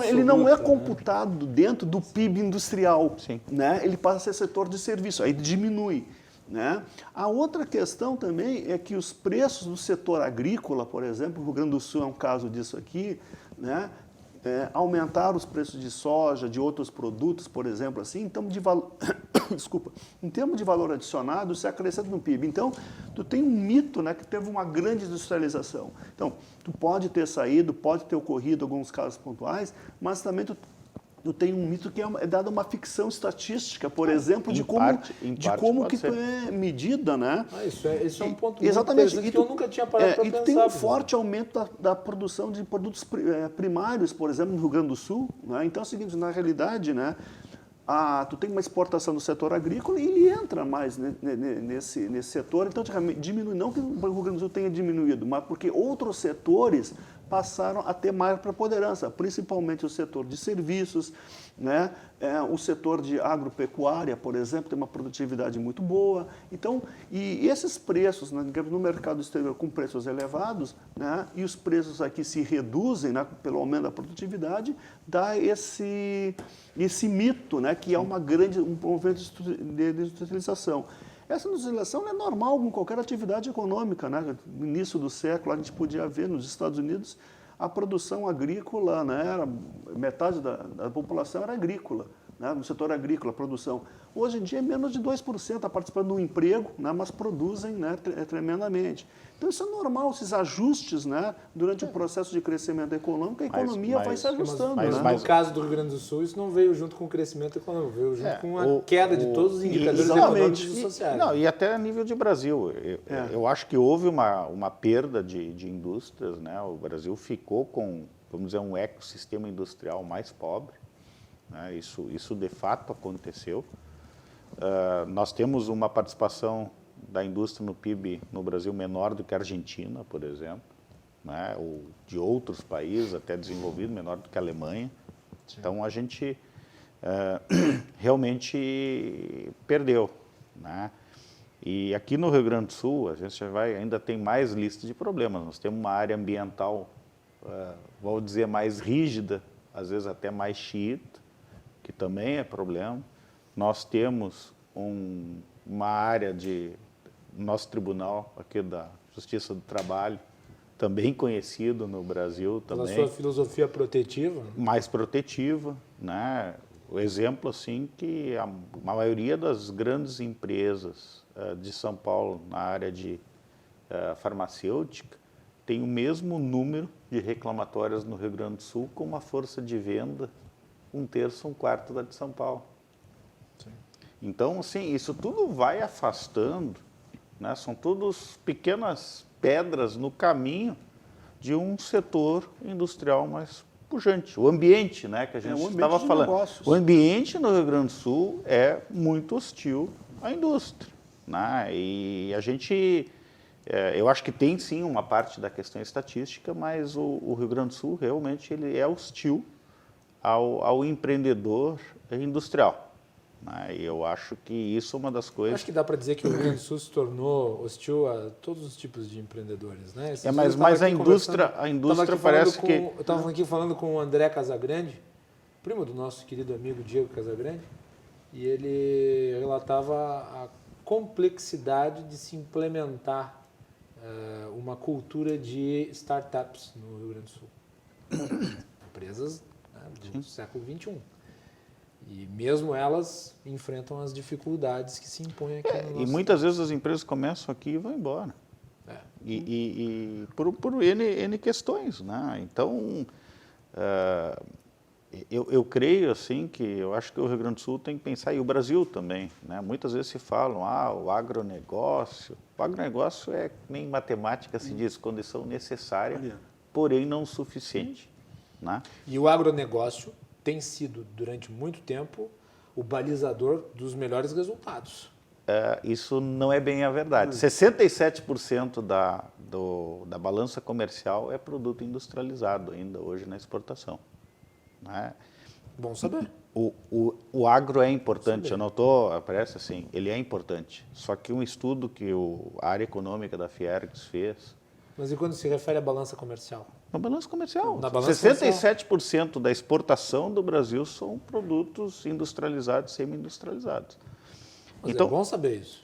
Ele não é computado dentro do PIB industrial, né? Ele passa a ser setor de serviço, aí diminui. Né? A outra questão também é que os preços do setor agrícola, por exemplo, o Rio Grande do Sul é um caso disso aqui, né? Aumentaram os preços de soja, de outros produtos, por exemplo, assim, então desculpa, em termos de valor adicionado, se acrescenta no PIB. Então, tu tem um mito, né, que teve uma grande industrialização. Então, tu pode ter saído, pode ter ocorrido alguns casos pontuais, mas também tu tem um mito que é dada uma ficção estatística, por exemplo, de como que tu é medida, né? Isso é um ponto muito interessante que eu nunca tinha parado para pensar. E tu tem um forte aumento da produção de produtos primários, por exemplo, no Rio Grande do Sul. Né? Então é o seguinte, na realidade, né, tu tem uma exportação do setor agrícola e ele entra mais nesse setor. Então, diminui, não que o Rio Grande do Sul tenha diminuído, mas porque outros setores passaram a ter maior preponderância, principalmente o setor de serviços, né? O setor de agropecuária, por exemplo, tem uma produtividade muito boa. Então, e esses preços, né, no mercado exterior com preços elevados, né, e os preços aqui se reduzem, né, pelo aumento da produtividade, dá esse mito, né, que é um movimento de industrialização. Essa industrialização é normal em qualquer atividade econômica, né? No início do século, a gente podia ver nos Estados Unidos a produção agrícola, né? Metade da população era agrícola. né, no setor agrícola, produção. Hoje em dia é menos de 2% a participar do emprego, né, mas produzem, né, tremendamente. Então isso é normal, esses ajustes, né, durante o processo de crescimento econômico, a economia vai se ajustando. Mas no caso do Rio Grande do Sul, isso não veio junto com o crescimento econômico, veio junto com a queda de todos os indicadores econômicos e sociais. Não, e até a nível de Brasil. Eu acho que houve uma perda de indústrias, né? O Brasil ficou com, vamos dizer, um ecossistema industrial mais pobre, né? Isso de fato aconteceu. Nós temos uma participação da indústria no PIB no Brasil menor do que a Argentina, por exemplo, né? Ou de outros países até desenvolvidos, menor do que a Alemanha. Sim. Então a gente realmente perdeu, né? E aqui no Rio Grande do Sul a gente ainda tem mais lista de problemas. Nós temos uma área ambiental, vou dizer, mais rígida, às vezes até mais xiita, que também é problema. Nós temos uma área de nosso tribunal aqui da Justiça do Trabalho, também conhecido no Brasil também. Pela sua filosofia protetiva? Mais protetiva, né? O exemplo, assim, que a maioria das grandes empresas de São Paulo na área de farmacêutica tem o mesmo número de reclamatórias no Rio Grande do Sul com uma força de venda 1/3, 1/4 da de São Paulo. Sim. Então, assim, isso tudo vai afastando, né? São todas pequenas pedras no caminho de um setor industrial mais pujante. O ambiente, né, que a gente estava falando. Negócios. O ambiente no Rio Grande do Sul é muito hostil à indústria, né? E a gente, eu acho que tem sim uma parte da questão estatística, mas o Rio Grande do Sul realmente ele é hostil ao empreendedor industrial. E eu acho que isso é uma das coisas... Acho que dá para dizer que o Rio Grande do Sul se tornou hostil a todos os tipos de empreendedores, né? Mas a indústria parece que... Eu estava aqui falando com o André Casagrande, primo do nosso querido amigo Diego Casagrande, e ele relatava a complexidade de se implementar uma cultura de startups no Rio Grande do Sul. Empresas, né, do século XXI. E mesmo elas enfrentam as dificuldades que se impõem aqui no nosso... E muitas vezes as empresas começam aqui e vão embora. E por N questões, né? Então, eu creio assim que eu acho que o Rio Grande do Sul tem que pensar, e o Brasil também, né? Muitas vezes se falam, o agronegócio. O agronegócio é, nem matemática se diz, condição necessária, porém não suficiente, né? E o agronegócio tem sido, durante muito tempo, o balizador dos melhores resultados. Isso não é bem a verdade. 67% da balança comercial é produto industrializado ainda hoje na exportação, né? Bom saber. O agro é importante, eu não estou, parece assim, ele é importante. Só que um estudo que a área econômica da Fiergs fez... Mas e quando se refere à balança comercial? Na balança comercial. Na balança 67% da exportação do Brasil são produtos industrializados, semi-industrializados. Mas então, é bom saber isso.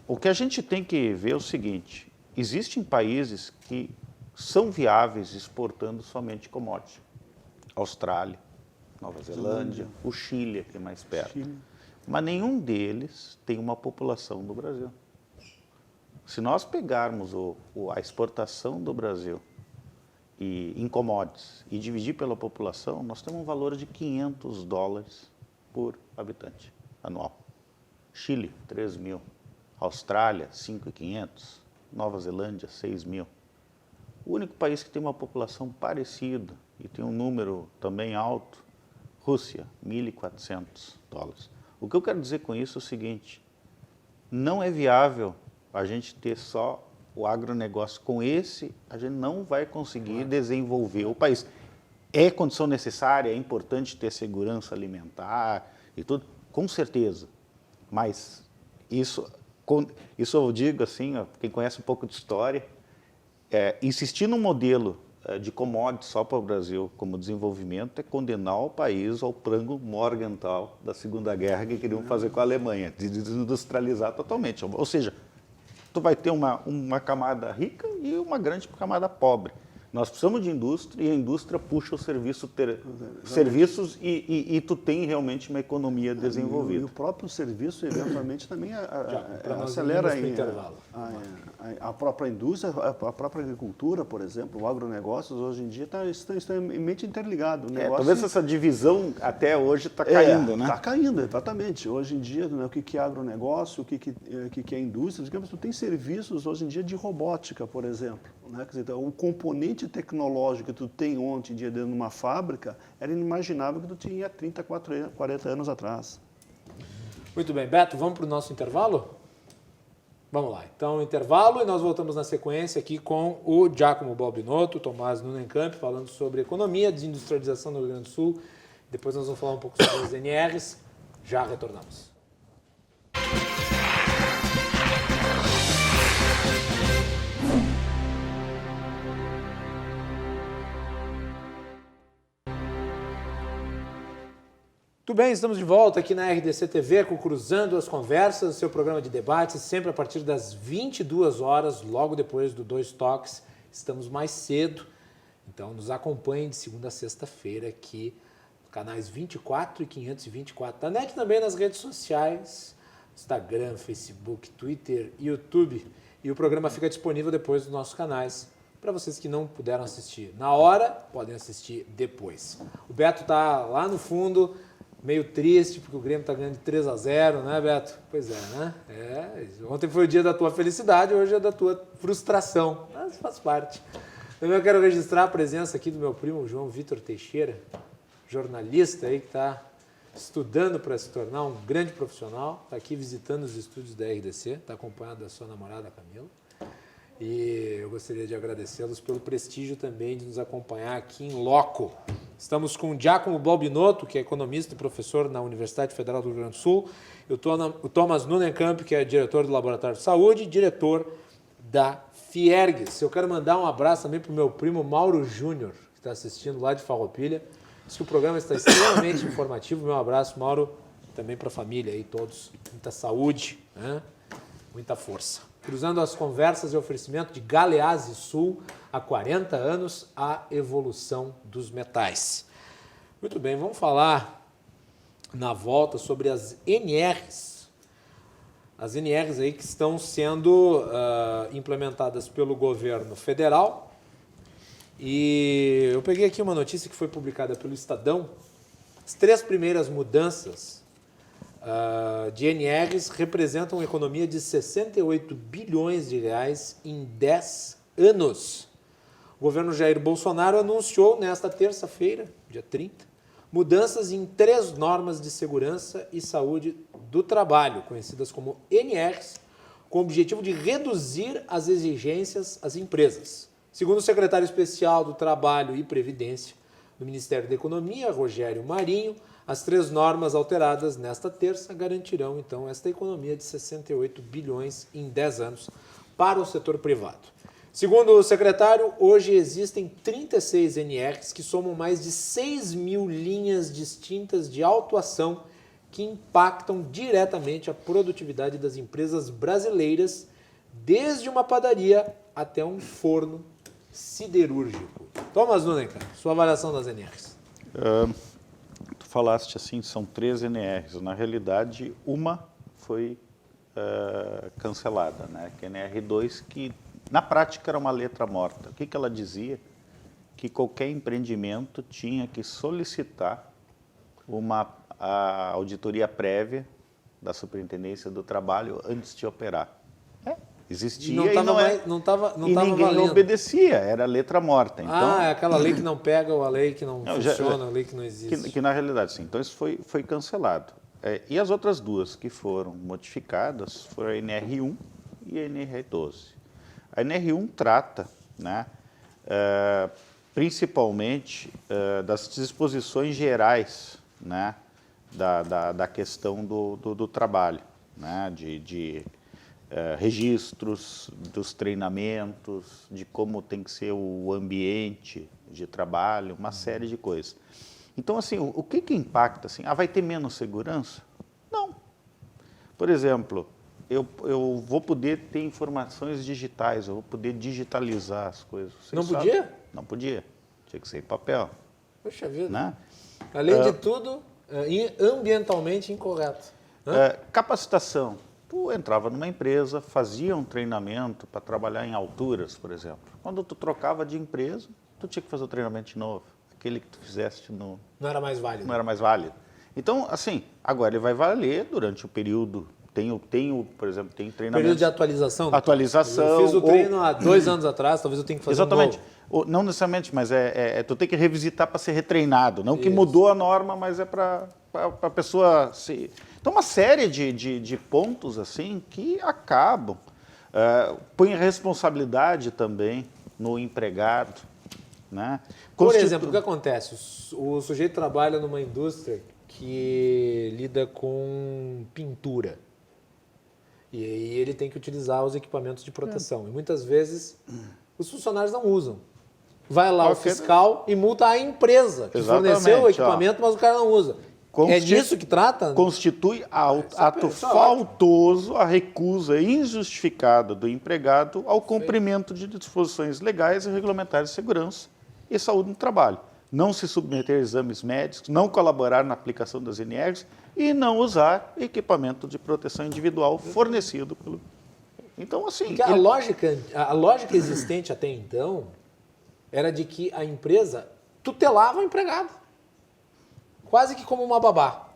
O que a gente tem que ver é o seguinte, existem países que são viáveis exportando somente commodity. Austrália, Nova Zelândia, o Chile aqui mais perto. Mas nenhum deles tem uma população do Brasil. Se nós pegarmos a exportação do Brasil em commodities e dividir pela população, nós temos um valor de $500 por habitante anual. Chile, 3 mil. Austrália, 5.500. Nova Zelândia, 6 mil. O único país que tem uma população parecida e tem um número também alto, Rússia, $1.400. O que eu quero dizer com isso é o seguinte, não é viável a gente ter só o agronegócio. Com esse, a gente não vai conseguir desenvolver o país. É condição necessária, é importante ter segurança alimentar e tudo, com certeza. Mas isso eu digo assim, quem conhece um pouco de história, insistir num modelo de commodities só para o Brasil como desenvolvimento é condenar o país ao plano Morgenthau da Segunda Guerra que queriam fazer com a Alemanha, de desindustrializar totalmente. Ou seja, tu vai ter uma camada rica e uma grande camada pobre. Nós precisamos de indústria e a indústria puxa o serviços e tu tem realmente uma economia desenvolvida. E o próprio serviço, eventualmente, também nós acelera irmos pro intervalo. a própria indústria, a própria agricultura, por exemplo, o agronegócios, hoje em dia está extremamente interligado. Talvez essa divisão até hoje está caindo, né? Está caindo, exatamente. Hoje em dia, né, o que é agronegócio, o que é indústria, digamos, tu tem serviços hoje em dia de robótica, por exemplo. Né? Quer dizer, o componente tecnológico que tu tem ontem em dia dentro de uma fábrica era inimaginável que tu tinha 30, 40 anos atrás. Muito bem, Beto, vamos para o nosso intervalo? Vamos lá, então intervalo e nós voltamos na sequência aqui com o Giacomo Balbinotto, Tomás Nunencamp, falando sobre economia, desindustrialização no Rio Grande do Sul. Depois nós vamos falar um pouco sobre as NRs. Já retornamos. Tudo bem, estamos de volta aqui na RDC TV com Cruzando as Conversas, seu programa de debates, sempre a partir das 22 horas, logo depois do Dois Toques. Estamos mais cedo, então nos acompanhem de segunda a sexta-feira aqui, canais 24 e 524 da NET, também nas redes sociais, Instagram, Facebook, Twitter, YouTube. E o programa fica disponível depois dos nossos canais. Para vocês que não puderam assistir na hora, podem assistir depois. O Beto está lá no fundo, meio triste, porque o Grêmio está ganhando de 3-0, né, Beto? Pois é, né? Ontem foi o dia da tua felicidade, hoje é da tua frustração. Mas faz parte. Também eu quero registrar a presença aqui do meu primo João Vitor Teixeira, jornalista aí que está estudando para se tornar um grande profissional, está aqui visitando os estúdios da RDC, está acompanhado da sua namorada Camila. E eu gostaria de agradecê-los pelo prestígio também de nos acompanhar aqui em loco. Estamos com o Giacomo Balbinotto, que é economista e professor na Universidade Federal do Rio Grande do Sul, e o Thomas Nunencamp, que é diretor do Laboratório de Saúde e diretor da Fiergues. Eu quero mandar um abraço também para o meu primo Mauro Júnior, que está assistindo lá de Farroupilha. Diz que o programa está extremamente informativo. Meu abraço, Mauro, também para a família aí, todos. Muita saúde, né? Muita força. Cruzando as Conversas e oferecimento de Galeazzi Sul, há 40 anos, a evolução dos metais. Muito bem, vamos falar na volta sobre as NRs. As NRs aí que estão sendo implementadas pelo governo federal. E eu peguei aqui uma notícia que foi publicada pelo Estadão. As 3 primeiras mudanças de NRs representam uma economia de 68 bilhões de reais em 10 anos. O governo Jair Bolsonaro anunciou nesta terça-feira, dia 30, mudanças em 3 normas de segurança e saúde do trabalho, conhecidas como NRs, com o objetivo de reduzir as exigências às empresas. Segundo o secretário especial do Trabalho e Previdência do Ministério da Economia, Rogério Marinho, as 3 normas alteradas nesta terça garantirão, então, esta economia de 68 bilhões em 10 anos para o setor privado. Segundo o secretário, hoje existem 36 NRs que somam mais de 6 mil linhas distintas de autuação que impactam diretamente a produtividade das empresas brasileiras, desde uma padaria até um forno siderúrgico. Thomas Nunencamp, sua avaliação das NRs. Tu falaste assim, são 3 NRs. Na realidade, uma foi cancelada, né? Que é a NR2, que na prática era uma letra morta. O que ela dizia? Que qualquer empreendimento tinha que solicitar a auditoria prévia da Superintendência do Trabalho antes de operar. Existia e ninguém obedecia, era letra morta. Então, é aquela lei que não pega ou a lei que não funciona, a lei que não existe. Que na realidade, sim. Então isso foi cancelado. E as outras 2 que foram modificadas foram a NR1 e a NR12. A NR1 trata, né, principalmente das disposições gerais, né, da questão do trabalho, né, de registros dos treinamentos, de como tem que ser o ambiente de trabalho, uma série de coisas. Então, assim, o que impacta? Assim, vai ter menos segurança? Não. Por exemplo, eu vou poder ter informações digitais, eu vou poder digitalizar as coisas. Não podia? Não podia. Tinha que ser em papel. Puxa vida. Né? Além de tudo, ambientalmente incorreto. Capacitação. Tu entrava numa empresa, fazia um treinamento para trabalhar em alturas, por exemplo. Quando tu trocava de empresa, tu tinha que fazer o treinamento de novo. Aquele que tu fizeste não era mais válido. Não era mais válido. Então, assim, agora ele vai valer durante o período. Por exemplo, tem treinamento. Período de atualização. Atualização. Eu fiz o treino há 2 anos atrás, talvez eu tenha que fazer exatamente. um novo. Não necessariamente, mas tu tem que revisitar para ser retreinado. Não que Isso. mudou a norma, mas é para a pessoa se... Então, uma série de pontos assim que acabam. Põe responsabilidade também no empregado. Né? Por exemplo, o que acontece? O sujeito trabalha numa indústria que lida com pintura. E aí ele tem que utilizar os equipamentos de proteção. E muitas vezes os funcionários não usam. Vai lá o fiscal e multa a empresa que forneceu o equipamento, mas o cara não usa. É disso que trata? Constitui ato faltoso a recusa injustificada do empregado ao cumprimento de disposições legais e regulamentares de segurança e saúde no trabalho. Não se submeter a exames médicos, não colaborar na aplicação das NRs e não usar equipamento de proteção individual fornecido pelo... Então, assim... A lógica existente até então era de que a empresa tutelava o empregado. Quase que como uma babá.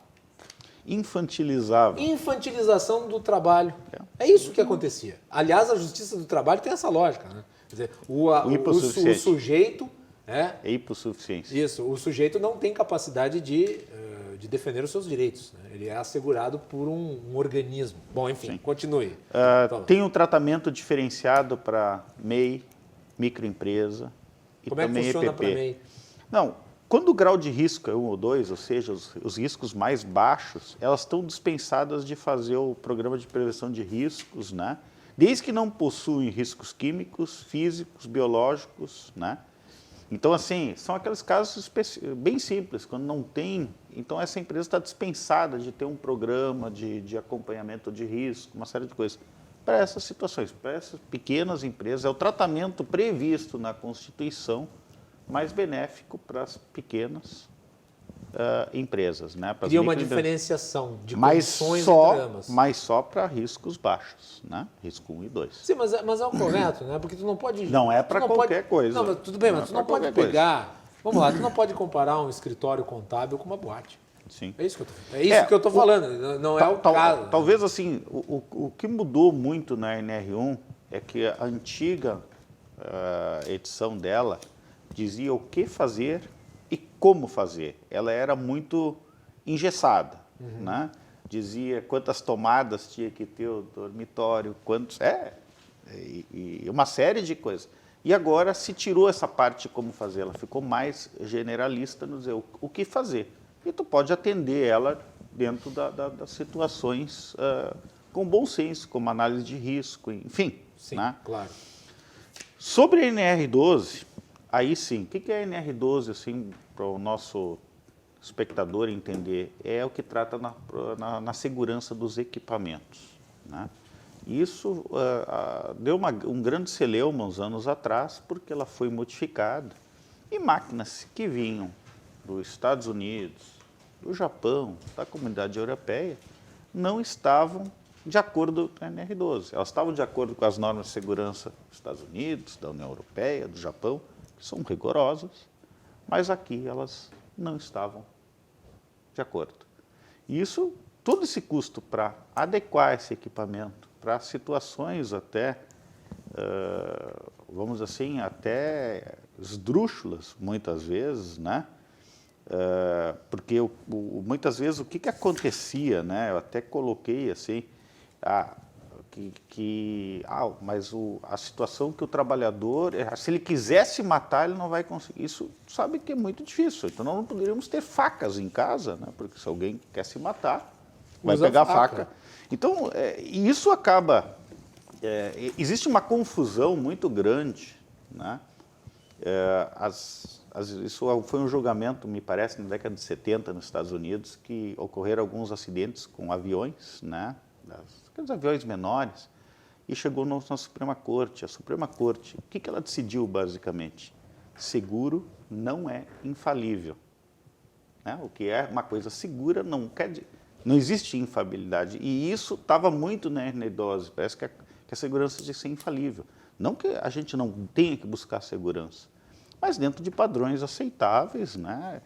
Infantilizava. Infantilização do trabalho. É isso que acontecia. Aliás, a Justiça do Trabalho tem essa lógica. Né? Quer dizer, o sujeito... É hipossuficiência. Isso, o sujeito não tem capacidade de defender os seus direitos. Né? Ele é assegurado por um organismo. Bom, enfim, continue. Tem um tratamento diferenciado para MEI, microempresa e Como também EPP. Como é que funciona para MEI? Não, quando o grau de risco é 1 ou 2, ou seja, os riscos mais baixos, elas estão dispensadas de fazer o programa de prevenção de riscos, né? Desde que não possuem riscos químicos, físicos, biológicos, né? Então, assim, são aqueles casos bem simples, quando não tem... Então, essa empresa está dispensada de ter um programa de acompanhamento de risco, uma série de coisas. Para essas situações, para essas pequenas empresas, é o tratamento previsto na Constituição mais benéfico para as pequenas empresas. Né? Cria uma diferenciação de condições entre ambas. Mas só para riscos baixos, né? Risco 1 e 2. Sim, mas é o correto, né? Porque tu não pode... Não é para qualquer coisa. Não, mas tudo bem, mas tu não pode pegar... Vamos lá, tu não pode comparar um escritório contábil com uma boate. Sim. É isso que eu estou falando, não é o caso. Talvez, assim, o que mudou muito na NR1 é que a antiga edição dela dizia o que fazer e como fazer. Ela era muito engessada, né? Dizia quantas tomadas tinha que ter o dormitório, e uma série de coisas. E agora se tirou essa parte de como fazer, ela ficou mais generalista no dizer o que fazer. E tu pode atender ela dentro das situações com bom senso, como análise de risco, enfim. Sim, né? Claro. Sobre a NR12, aí sim, o que é a NR12, assim, para o nosso espectador entender? É o que trata na segurança dos equipamentos. Né? Isso deu um grande celeuma uns anos atrás, porque ela foi modificada e máquinas que vinham dos Estados Unidos, do Japão, da comunidade europeia, não estavam de acordo com a NR12. Elas estavam de acordo com as normas de segurança dos Estados Unidos, da União Europeia, do Japão, que são rigorosas, mas aqui elas não estavam de acordo. E isso, todo esse custo para adequar esse equipamento para situações até, vamos assim, até esdrúxulas, muitas vezes, né? Porque muitas vezes o que acontecia, né? Eu até coloquei assim, mas a situação que o trabalhador, se ele quisesse matar, ele não vai conseguir. Isso sabe que é muito difícil. Então nós não poderíamos ter facas em casa, né? Porque se alguém quer se matar, vai pegar a faca. Então isso acaba... existe uma confusão muito grande, né? Isso foi um julgamento, me parece, na década de 70 nos Estados Unidos, que ocorreram alguns acidentes com aviões, né? Aqueles aviões menores, e chegou na Suprema Corte. A Suprema Corte, o que ela decidiu, basicamente? seguro não é infalível. Né? O que é uma coisa segura não quer dizer... Não existe infalibilidade. E isso estava muito na R-Dose. Parece que a segurança tem que ser infalível. Não que a gente não tenha que buscar segurança, mas dentro de padrões aceitáveis, né?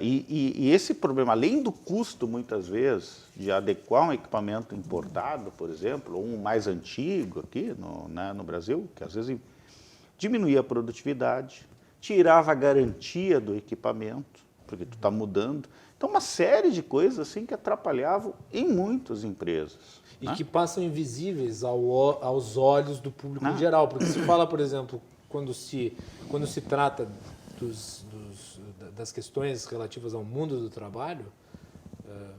E esse problema, além do custo, muitas vezes, de adequar um equipamento importado, por exemplo, ou um mais antigo aqui no Brasil, que às vezes diminuía a produtividade, tirava a garantia do equipamento, porque tu está mudando. Então, uma série de coisas assim que atrapalhavam em muitas empresas. E né? que passam invisíveis aos olhos do público em geral. Porque se fala, por exemplo, quando se trata das questões relativas ao mundo do trabalho,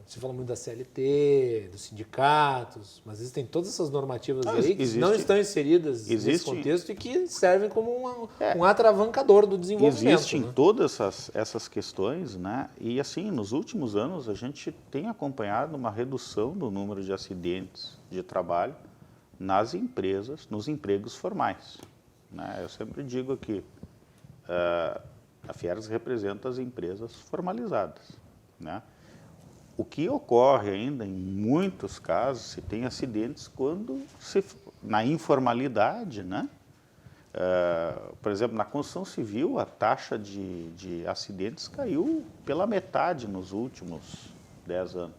se fala muito da CLT, dos sindicatos, mas existem todas essas normativas aí que não estão inseridas nesse contexto e que servem como um atravancador do desenvolvimento. Existem todas essas questões, né? E assim, nos últimos anos a gente tem acompanhado uma redução do número de acidentes de trabalho nas empresas, nos empregos formais. Né? Eu sempre digo que a Fieras representa as empresas formalizadas. Né? O que ocorre ainda em muitos casos, se tem acidentes quando na informalidade, né? Por exemplo, na construção civil a taxa de acidentes caiu pela metade nos últimos 10 anos.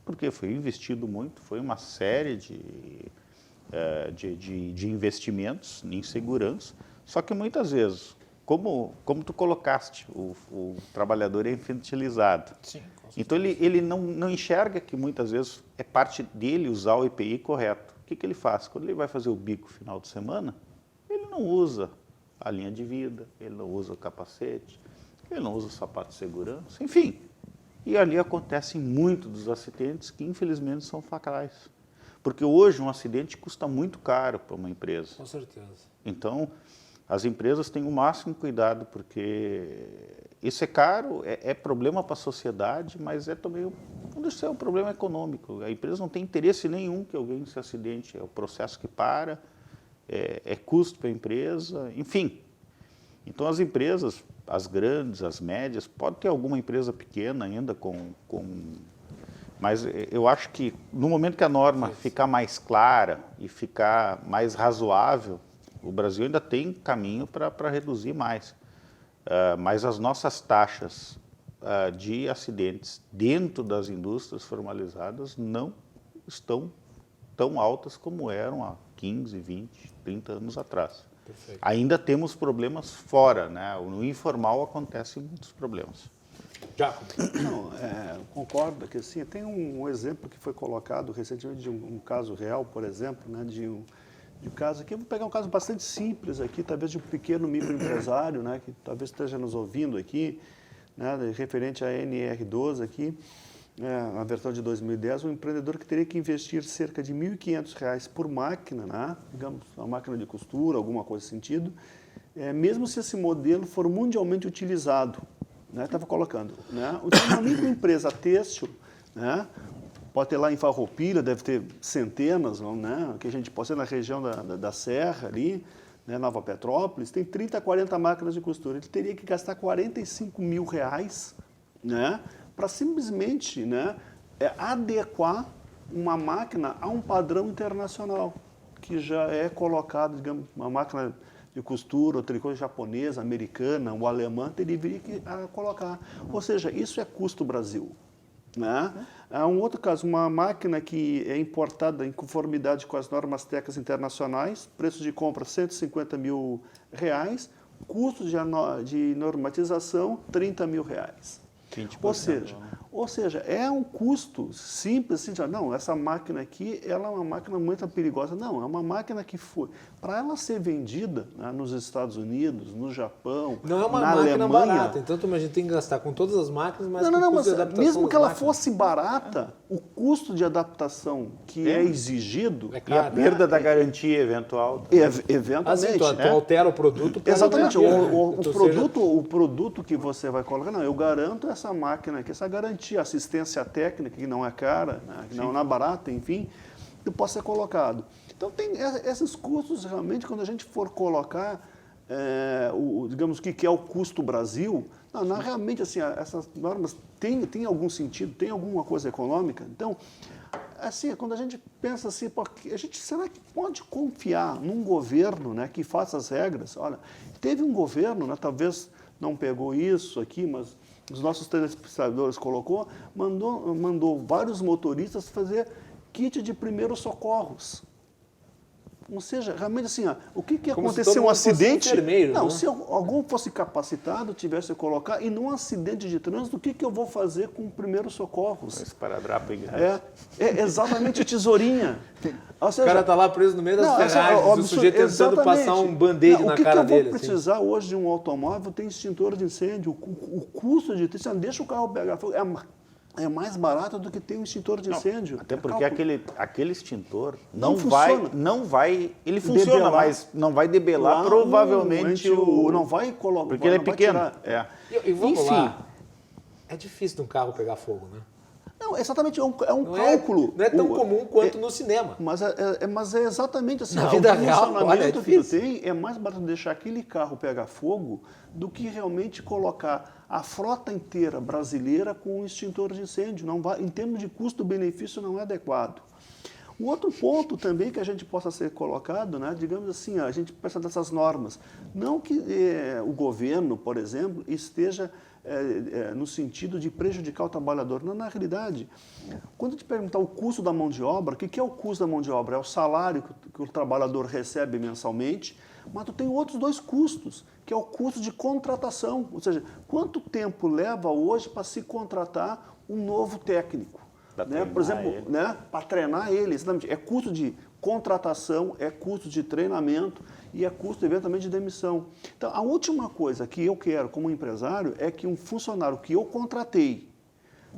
Porque foi investido muito, foi uma série de investimentos em segurança, só que muitas vezes, como tu colocaste, o trabalhador é infantilizado. Sim. Então, ele não enxerga que muitas vezes é parte dele usar o EPI correto. O que ele faz? Quando ele vai fazer o bico final de semana, ele não usa a linha de vida, ele não usa o capacete, ele não usa o sapato de segurança, enfim. E ali acontecem muitos dos acidentes que, infelizmente, são fatais. Porque hoje um acidente custa muito caro para uma empresa. Com certeza. Então, as empresas têm o máximo cuidado, porque isso é caro, é problema para a sociedade, mas é também um problema econômico. A empresa não tem interesse nenhum que alguém se acidente, é o processo que para, é custo para a empresa, enfim. Então, as empresas, as grandes, as médias, pode ter alguma empresa pequena ainda mas eu acho que no momento que a norma ficar mais clara e ficar mais razoável, o Brasil ainda tem caminho para reduzir mais. Mas as nossas taxas de acidentes dentro das indústrias formalizadas não estão tão altas como eram há 15, 20, 30 anos atrás. Perfeito. Ainda temos problemas fora, né? No informal acontecem muitos problemas. Giacomo. Não, concordo que assim, tem um exemplo que foi colocado recentemente de um caso real, por exemplo, né, de um caso aqui, eu vou pegar um caso bastante simples aqui, talvez de um pequeno microempresário, né, que talvez esteja nos ouvindo aqui, né, referente à NR12 aqui, a versão de 2010, um empreendedor que teria que investir cerca de R$ 1.500 por máquina, né, digamos, uma máquina de costura, alguma coisa nesse sentido, mesmo se esse modelo for mundialmente utilizado, né, estava colocando, né, então uma microempresa têxtil, né, pode ter lá em Farroupilha, deve ter centenas, né, que a gente pode ser na região da Serra ali, né, Nova Petrópolis, tem 30, 40 máquinas de costura. Ele teria que gastar R$ 45 mil, né, para simplesmente, né, adequar uma máquina a um padrão internacional, que já é colocado, digamos, uma máquina de costura, ou tricô japonesa, americana, ou alemã, teria que colocar. Ou seja, isso é custo Brasil. Né? Há um outro caso, uma máquina que é importada em conformidade com as normas técnicas internacionais, preço de compra R$ 150 mil, custo de normatização R$ 30 mil. 20%, Ou seja, é um custo simples, assim, não, essa máquina aqui, ela é uma máquina muito perigosa. Não, é uma máquina que foi, para ela ser vendida, né, nos Estados Unidos, no Japão, não é uma na máquina Alemanha, barata, então a gente tem que gastar com todas as máquinas, mas mas mesmo que ela fosse barata, o custo de adaptação que é exigido... É E a caro, perda da garantia eventual. Eventualmente, assim, tu altera o produto. Exatamente, garantir, o produto que você vai colocar, não, eu garanto essa máquina aqui, essa garantia, assistência técnica, que não é cara, né, que não é barata, enfim, que possa ser colocado. Então, tem esses custos, realmente, quando a gente for colocar, digamos, o que é o custo Brasil, realmente, assim, essas normas têm algum sentido, tem alguma coisa econômica. Então, assim, quando a gente pensa assim, será que pode confiar num governo, né, que faça as regras? Olha, teve um governo, né, talvez não pegou isso aqui, mas os nossos telespectadores mandou vários motoristas fazer kit de primeiros socorros. Ou seja, realmente assim, o que aconteceu? Um acidente? Não, né? Se algum fosse capacitado, tivesse que colocar, e num acidente de trânsito, o que eu vou fazer com primeiros socorros? Esparadrapo em exatamente, tesourinha. Ou seja, o cara está lá preso no meio das ferragens, o sujeito tentando passar um band-aid na cara dele. O que eu vou precisar hoje de um automóvel tem extintor de incêndio, o custo de ter, deixa o carro pegar fogo, é mais barato do que ter um extintor de incêndio. Até porque aquele extintor não vai, ele funciona, debelar, mas não vai debelar provavelmente não vai colocar, porque ele é pequeno. E vamos lá, é difícil de um carro pegar fogo, né? Não, exatamente, é um cálculo. Não é tão comum quanto no cinema. Mas é exatamente assim. Na vida real, olha, que tu tem é mais barato deixar aquele carro pegar fogo do que realmente colocar a frota inteira brasileira com um extintor de incêndio. Não vai, em termos de custo-benefício, não é adequado. Um outro ponto também que a gente possa ser colocado, né, digamos assim, a gente pensa dessas normas. Não que o governo, por exemplo, esteja no sentido de prejudicar o trabalhador. Não, na realidade, quando te perguntar o custo da mão de obra, o que é o custo da mão de obra? É o salário que o trabalhador recebe mensalmente, mas tu tem outros dois custos, que é o custo de contratação. Ou seja, quanto tempo leva hoje para se contratar um novo técnico? Né? Por exemplo, né? Para treinar ele, exatamente. É custo de contratação, é custo de treinamento e é custo, eventualmente, de demissão. Então, a última coisa que eu quero como empresário é que um funcionário que eu contratei,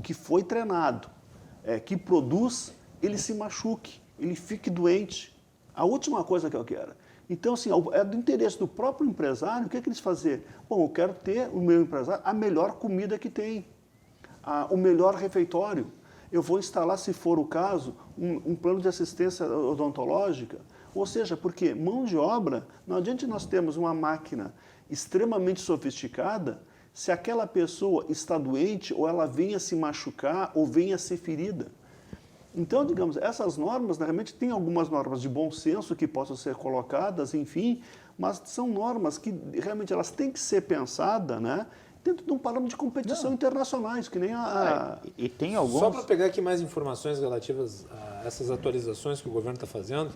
que foi treinado, que produz, ele se machuque, ele fique doente. A última coisa que eu quero. Então, assim, é do interesse do próprio empresário, o que eles fazem? Bom, eu quero ter, o meu empresário, a melhor comida que tem, o melhor refeitório. Eu vou instalar, se for o caso, um plano de assistência odontológica. Ou seja, porque mão de obra, não adianta nós termos uma máquina extremamente sofisticada se aquela pessoa está doente ou ela venha se machucar ou venha ser ferida. Então, digamos, essas normas, realmente tem algumas normas de bom senso que possam ser colocadas, enfim, mas são normas que realmente elas têm que ser pensadas, né? Dentro de um parâmetro de competição internacionais, que nem E tem alguns... Só para pegar aqui mais informações relativas a essas atualizações que o governo está fazendo,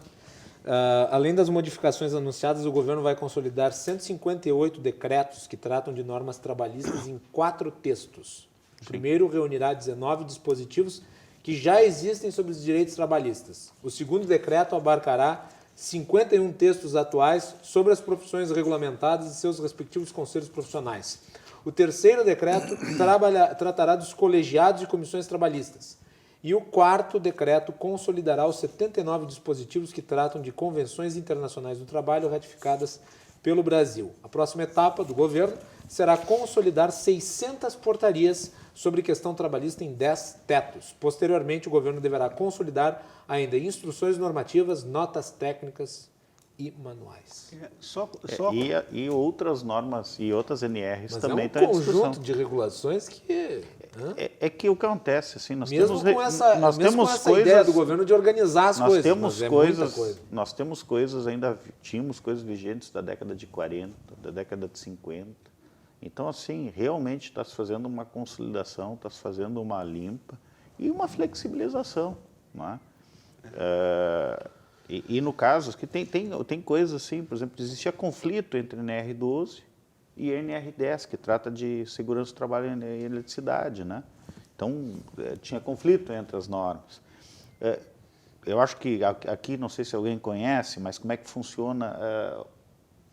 além das modificações anunciadas, o governo vai consolidar 158 decretos que tratam de normas trabalhistas em 4 textos. O primeiro reunirá 19 dispositivos que já existem sobre os direitos trabalhistas. O segundo decreto abarcará 51 textos atuais sobre as profissões regulamentadas e seus respectivos conselhos profissionais. O terceiro decreto tratará dos colegiados e comissões trabalhistas. E o quarto decreto consolidará os 79 dispositivos que tratam de convenções internacionais do trabalho ratificadas pelo Brasil. A próxima etapa do governo será consolidar 600 portarias sobre questão trabalhista em 10 tetos. Posteriormente, o governo deverá consolidar ainda instruções normativas, notas técnicas e manuais. E outras normas e outras NRs mas também estão em discussão. É um conjunto de regulações que... É que o que acontece, assim, nós mesmo temos... com essa coisas, ideia do governo de organizar as coisas, Nós temos coisas, ainda tínhamos coisas vigentes da década de 40, da década de 50. Então, assim, realmente está se fazendo uma consolidação, está se fazendo uma limpa e uma flexibilização, não é? E no caso, que tem coisas assim, por exemplo, existia conflito entre a NR12 e a NR10, que trata de segurança do trabalho e eletricidade, né? Então, tinha conflito entre as normas. Eu acho que aqui, não sei se alguém conhece, mas como é que funciona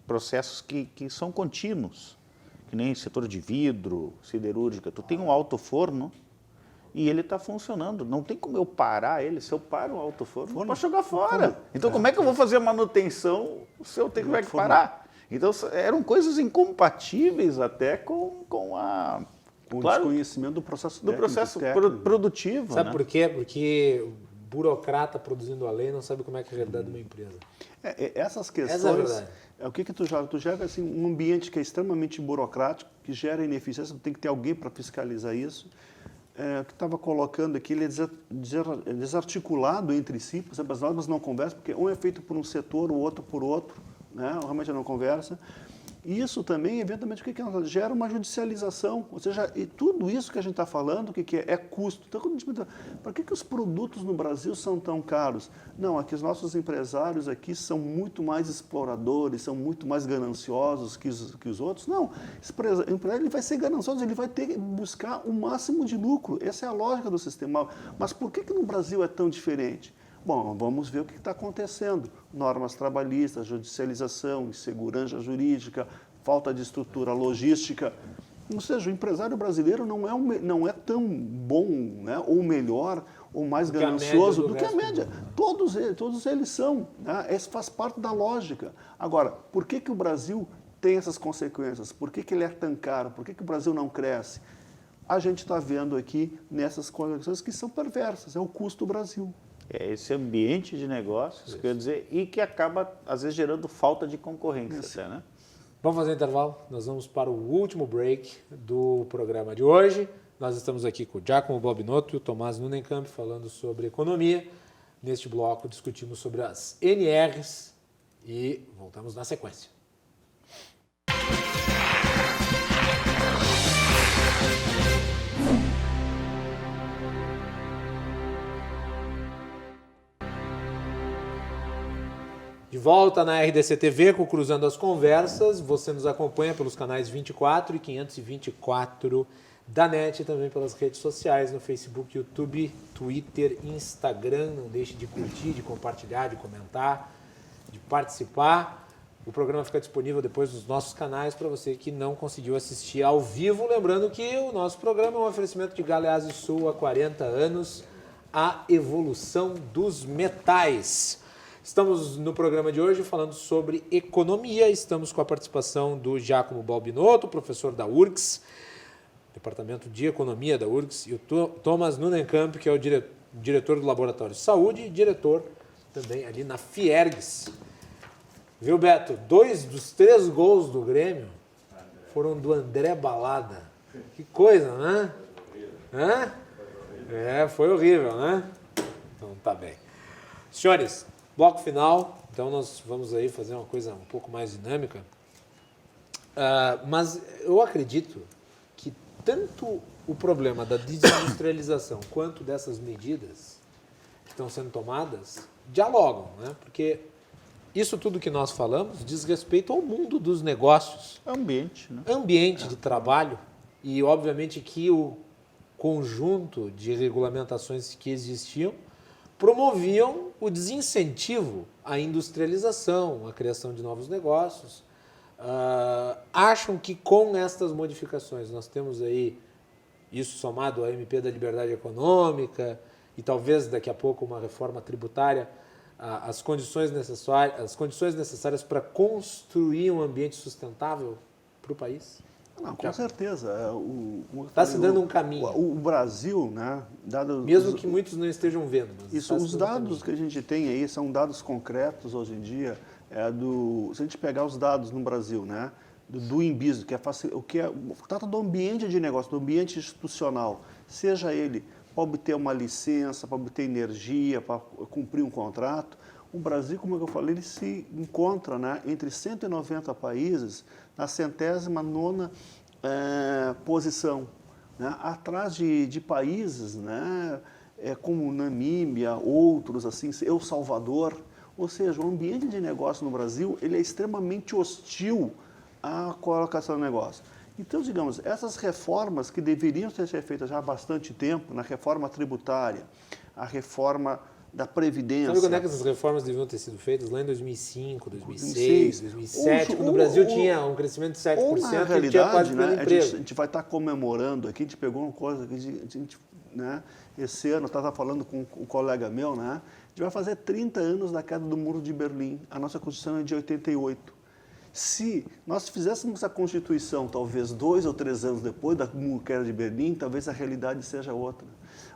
processos que são contínuos, que nem setor de vidro, siderúrgica. Tu tem um alto-forno e ele está funcionando. Não tem como eu parar ele. Se eu paro o alto-forno, eu posso jogar fora. Então, como é que eu vou fazer a manutenção se eu tenho que parar? Então, eram coisas incompatíveis até com o desconhecimento do processo técnico. Produtivo. Sabe por quê? Porque burocrata produzindo a lei não sabe como é que é a realidade de uma empresa. Essas questões... Essa é a verdade. O que tu gera? Tu gera assim, um ambiente que é extremamente burocrático, que gera ineficiência, tem que ter alguém para fiscalizar isso. O que estava colocando aqui, ele é desarticulado entre si, por exemplo, as normas não conversam, porque um é feito por um setor, o outro por outro, né? Realmente não conversa. E isso também, eventualmente, o que gera uma judicialização, ou seja, e tudo isso que a gente está falando, o que é? É custo. Então, quando a gente pergunta, por que os produtos no Brasil são tão caros? Não, aqui os nossos empresários aqui são muito mais exploradores, são muito mais gananciosos que os outros. Não, o empresário ele vai ser ganancioso, ele vai ter que buscar o máximo de lucro. Essa é a lógica do sistema. Mas por que no Brasil é tão diferente? Bom, vamos ver o que está acontecendo. Normas trabalhistas, judicialização, insegurança jurídica, falta de estrutura logística. Ou seja, o empresário brasileiro não é tão bom, né, ou melhor, ou mais ganancioso do que a média. Todos eles são. Né? Isso faz parte da lógica. Agora, por que o Brasil tem essas consequências? Por que ele é tão caro? Por que o Brasil não cresce? A gente está vendo aqui nessas coisas que são perversas. É o custo do Brasil. É esse ambiente de negócios, quer dizer, e que acaba, às vezes, gerando falta de concorrência, até, né? Vamos fazer intervalo? Nós vamos para o último break do programa de hoje. Nós estamos aqui com o Giacomo Balbinotto e o Tomás Nunenkamp falando sobre economia. Neste bloco discutimos sobre as NRs e voltamos na sequência. De volta na RDC TV com Cruzando as Conversas. Você nos acompanha pelos canais 24 e 524 da NET e também pelas redes sociais no Facebook, YouTube, Twitter, Instagram. Não deixe de curtir, de compartilhar, de comentar, de participar. O programa fica disponível depois nos nossos canais para você que não conseguiu assistir ao vivo. Lembrando que o nosso programa é um oferecimento de Galeazzi Sul há 40 anos, a evolução dos metais. Estamos no programa de hoje falando sobre economia. Estamos com a participação do Giacomo Balbinotto, professor da URGS, Departamento de Economia da URGS, e o Thomas Nunenkamp, que é o diretor do Laboratório de Saúde e diretor também ali na Fiergs. Viu, Beto? 2 dos 3 gols do Grêmio foram do André Balada. Que coisa, né? Hã? Foi horrível, né? Então tá bem. Senhores, bloco final, então nós vamos aí fazer uma coisa um pouco mais dinâmica, mas eu acredito que tanto o problema da desindustrialização quanto dessas medidas que estão sendo tomadas dialogam, né? Porque isso tudo que nós falamos diz respeito ao mundo dos negócios. Ambiente, né? Ambiente de trabalho e, obviamente, que o conjunto de regulamentações que existiam promoviam o desincentivo à industrialização, à criação de novos negócios. Acham que com estas modificações nós temos aí isso somado à MP da Liberdade Econômica e talvez daqui a pouco uma reforma tributária, as condições necessárias para construir um ambiente sustentável para o país? Não, com certeza. Está se dando um caminho. O Brasil, né, mesmo que muitos não estejam vendo. Isso, os dados que a gente tem aí são dados concretos hoje em dia. Se a gente pegar os dados no Brasil, né, do Doing Business, trata do ambiente de negócio, do ambiente institucional, seja ele para obter uma licença, para obter energia, para cumprir um contrato. O Brasil, como eu falei, ele se encontra, né, entre 190 países na 109ª posição, né, atrás de países, né, como Namíbia, outros, assim, El Salvador. Ou seja, o ambiente de negócio no Brasil ele é extremamente hostil à colocação de negócio. Então, digamos, essas reformas que deveriam ter sido feitas já há bastante tempo, na reforma tributária, a reforma da Previdência... Sabe quando é que essas reformas deviam ter sido feitas? Lá em 2005, 2006, 2007, quando o Brasil tinha um crescimento de 7% na realidade, e tinha quase né, pleno emprego. A gente vai estar comemorando aqui, a gente pegou uma coisa que a gente, né, esse ano, eu estava falando com um colega meu, né, a gente vai fazer 30 anos da queda do Muro de Berlim. A nossa Constituição é de 88. Se nós fizéssemos a Constituição talvez 2 ou 3 anos depois da queda de Berlim, talvez a realidade seja outra.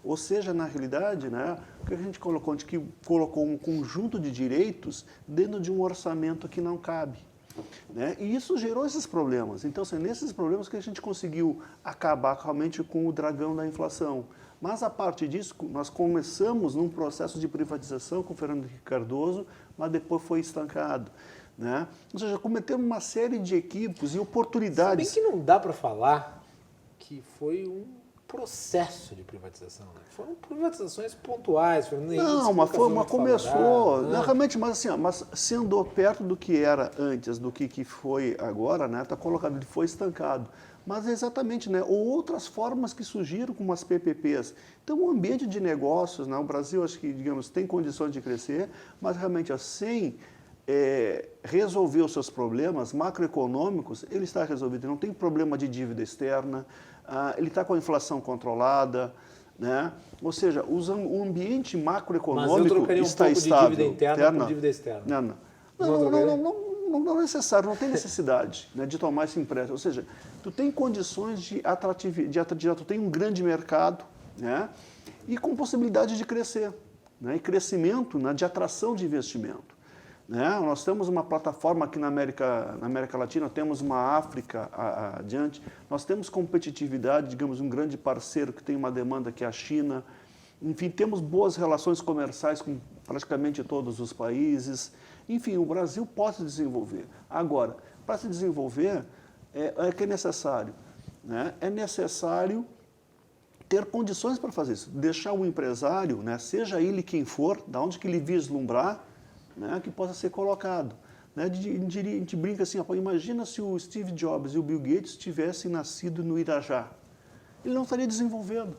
Ou seja, na realidade, né, o que a gente colocou? A gente colocou um conjunto de direitos dentro de um orçamento que não cabe. Né? E isso gerou esses problemas. Então, assim, nesses problemas que a gente conseguiu acabar realmente com o dragão da inflação. Mas, a partir disso, nós começamos num processo de privatização com o Fernando Henrique Cardoso, mas depois foi estancado. Né? Ou seja, cometemos uma série de equívocos e oportunidades. Se bem que não dá para falar que foi um processo de privatização. Né? Foram privatizações pontuais. Não, mas começou. Não, realmente, mas assim, mas se andou perto do que era antes, do que foi agora, né? Está colocado, ele foi estancado. Mas exatamente, né? Ou outras formas que surgiram, como as PPPs. Então, o ambiente de negócios, né? O Brasil, acho que, digamos, tem condições de crescer, mas realmente, assim, resolver os seus problemas macroeconômicos, ele está resolvido. Ele não tem problema de dívida externa, ele está com a inflação controlada, né? Ou seja, o ambiente macroeconômico está estável. De dívida interna por dívida externa. Não é necessário, não tem necessidade, né, de tomar esse empréstimo. Ou seja, tu tem condições de atratividade, tu tem um grande mercado, né, e com possibilidade de crescer, né, e crescimento, né, de atração de investimento. Né? Nós temos uma plataforma aqui na América Latina, temos uma África adiante, nós temos competitividade, digamos, um grande parceiro que tem uma demanda que é a China. Enfim, temos boas relações comerciais com praticamente todos os países. Enfim, o Brasil pode se desenvolver. Agora, para se desenvolver, que é necessário? Né? É necessário ter condições para fazer isso. Deixar o empresário, né, seja ele quem for, da onde que ele vislumbrar, né, que possa ser colocado. Né? A gente brinca assim, imagina se o Steve Jobs e o Bill Gates tivessem nascido no Irajá. Ele não estaria desenvolvendo.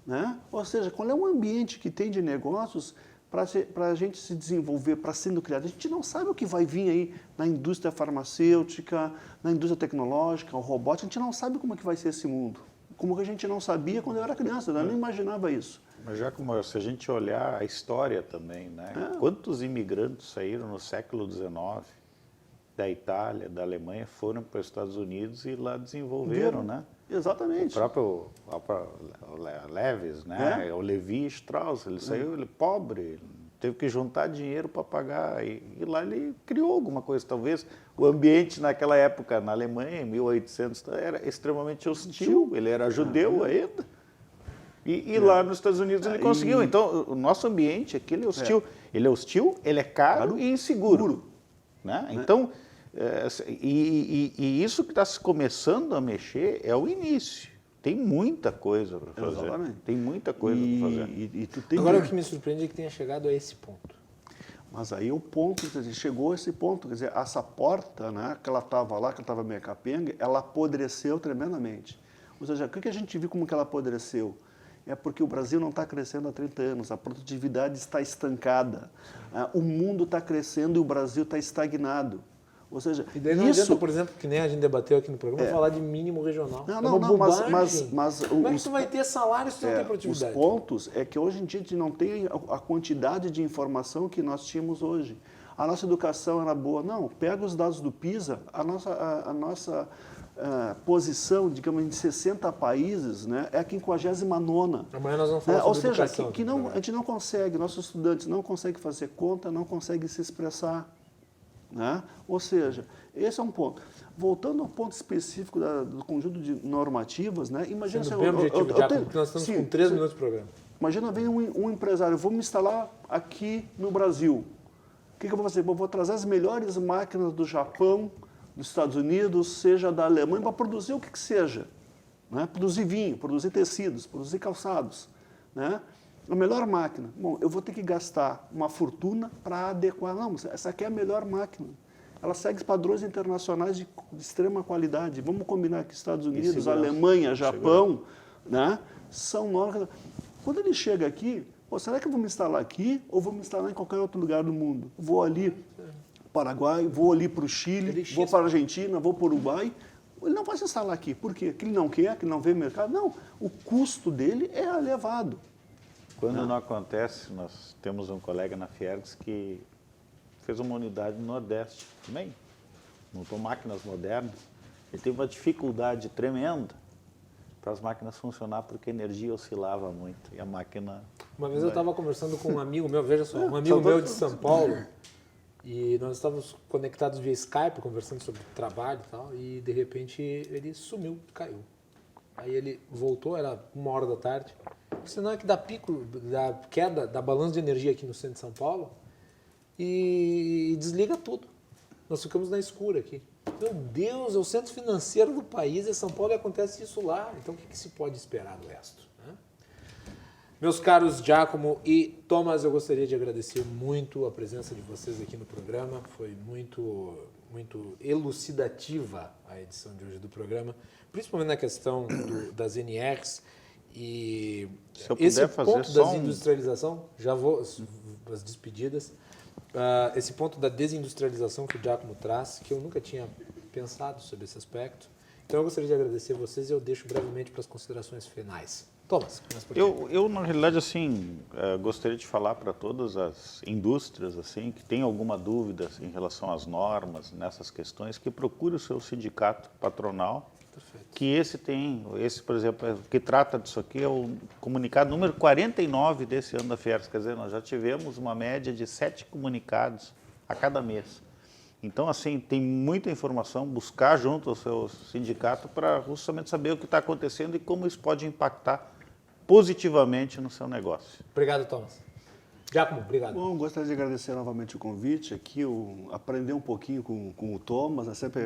Né? Ou seja, qual é o ambiente que tem de negócios para a gente se desenvolver, para sendo criado? A gente não sabe o que vai vir aí na indústria farmacêutica, na indústria tecnológica, o robótica, a gente não sabe como é que vai ser esse mundo. Como que a gente não sabia quando eu era criança, eu não imaginava isso. Mas já como se a gente olhar a história também, né? Quantos imigrantes saíram no século XIX da Itália, da Alemanha, foram para os Estados Unidos e lá desenvolveram, né? Exatamente. O próprio Levis, né? O Levi Strauss, ele saiu ele pobre, teve que juntar dinheiro para pagar e lá ele criou alguma coisa. Talvez o ambiente naquela época na Alemanha, em 1800, era extremamente hostil. Ele era judeu ainda. E lá nos Estados Unidos ele conseguiu. Então, o nosso ambiente aqui ele é hostil. Ele é hostil, ele é caro e inseguro. Né? Então, isso que está se começando a mexer é o início. Tem muita coisa para fazer. Exatamente. Tem muita coisa para fazer. Agora, o que me surpreende é que tenha chegado a esse ponto. Mas aí o ponto, quer dizer, chegou a esse ponto, quer dizer, essa porta, né, que ela estava lá, que ela estava meio capenga, ela apodreceu tremendamente. Ou seja, o que a gente viu como que ela apodreceu? É porque o Brasil não está crescendo há 30 anos, a produtividade está estancada, o mundo está crescendo e o Brasil está estagnado. Ou seja, e daí não adianta, por exemplo, que nem a gente debateu aqui no programa, falar de mínimo regional. Mas como é que tu vai ter salário se tu não tem produtividade? Os pontos é que hoje em dia a gente não tem a quantidade de informação que nós tínhamos hoje. A nossa educação era boa. Não, pega os dados do PISA, a nossa posição, digamos, em 60 países, né, é a 59ª. Amanhã nós vamos falar sobre educação. Ou seja, a gente não consegue, nossos estudantes não conseguem fazer conta, não conseguem se expressar. Né? Ou seja, esse é um ponto. Voltando ao ponto específico do conjunto de normativas, né? Imagina sendo bem objetivo, porque nós estamos com 3 minutos de programa. Imagina, vem um empresário, vou me instalar aqui no Brasil. O que eu vou fazer? Eu vou trazer as melhores máquinas do Japão, dos Estados Unidos, seja da Alemanha, para produzir o que seja. Né? Produzir vinho, produzir tecidos, produzir calçados. Né? A melhor máquina. Bom, eu vou ter que gastar uma fortuna para adequar. Não, essa aqui é a melhor máquina. Ela segue padrões internacionais de extrema qualidade. Vamos combinar que Estados Unidos, Alemanha, Japão, né, são normas. Quando ele chega aqui, será que eu vou me instalar aqui ou vou me instalar em qualquer outro lugar do mundo? Vou ali para o Paraguai, vou ali para o Chile, vou para a Argentina, vou para o Uruguai. Ele não vai se instalar aqui. Por quê? Porque ele não quer, que ele não vê mercado. Não, o custo dele é elevado. Quando não acontece, nós temos um colega na Fiergs que fez uma unidade no Nordeste também. montou máquinas modernas, ele teve uma dificuldade tremenda para as máquinas funcionar porque a energia oscilava muito e a máquina... Uma vez eu estava conversando com um amigo meu, veja só, um amigo meu de São Paulo, e nós estávamos conectados via Skype, conversando sobre trabalho e tal, e de repente ele sumiu, caiu. Aí ele voltou, era 1h da tarde, disse, não, é que dá pico, da queda, da balança de energia aqui no centro de São Paulo, e desliga tudo. Nós ficamos na escura aqui. Meu Deus, é o centro financeiro do país, é São Paulo e acontece isso lá. Então o que se pode esperar do resto? Né? Meus caros Giacomo e Thomas, eu gostaria de agradecer muito a presença de vocês aqui no programa. Foi muito elucidativa a edição de hoje do programa, principalmente na questão das NRs. E se eu puder esse fazer ponto só da desindustrialização, já vou as despedidas. Esse ponto da desindustrialização que o Giacomo traz, que eu nunca tinha pensado sobre esse aspecto. Então eu gostaria de agradecer a vocês e eu deixo brevemente para as considerações finais. Thomas, começa por ti. Eu na realidade, assim, gostaria de falar para todas as indústrias, assim, que tem alguma dúvida assim, em relação às normas, nessas questões, que procure o seu sindicato patronal. Perfeito. Que esse, por exemplo, que trata disso aqui, é o comunicado número 49 desse ano da Fiergs. Quer dizer, nós já tivemos uma média de 7 comunicados a cada mês. Então, assim, tem muita informação, buscar junto ao seu sindicato para justamente saber o que está acontecendo e como isso pode impactar positivamente no seu negócio. Obrigado, Thomas. Giacomo, obrigado. Bom, gostaria de agradecer novamente o convite aqui, aprender um pouquinho com o Thomas, é sempre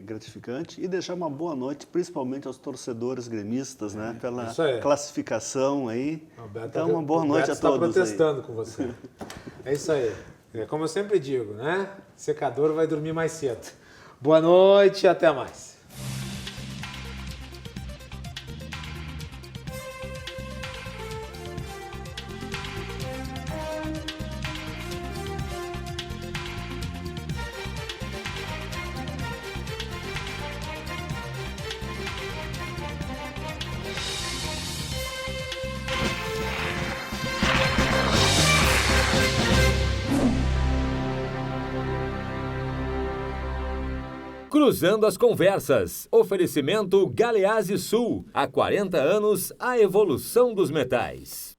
gratificante, e deixar uma boa noite, principalmente aos torcedores gremistas, né, pela classificação aí. Então, uma boa noite a todos. Está protestando com você. É isso aí. Como eu sempre digo, né, secador vai dormir mais cedo. Boa noite e até mais. Cruzando as Conversas. Oferecimento Galeazzi Sul. Há 40 anos, a evolução dos metais.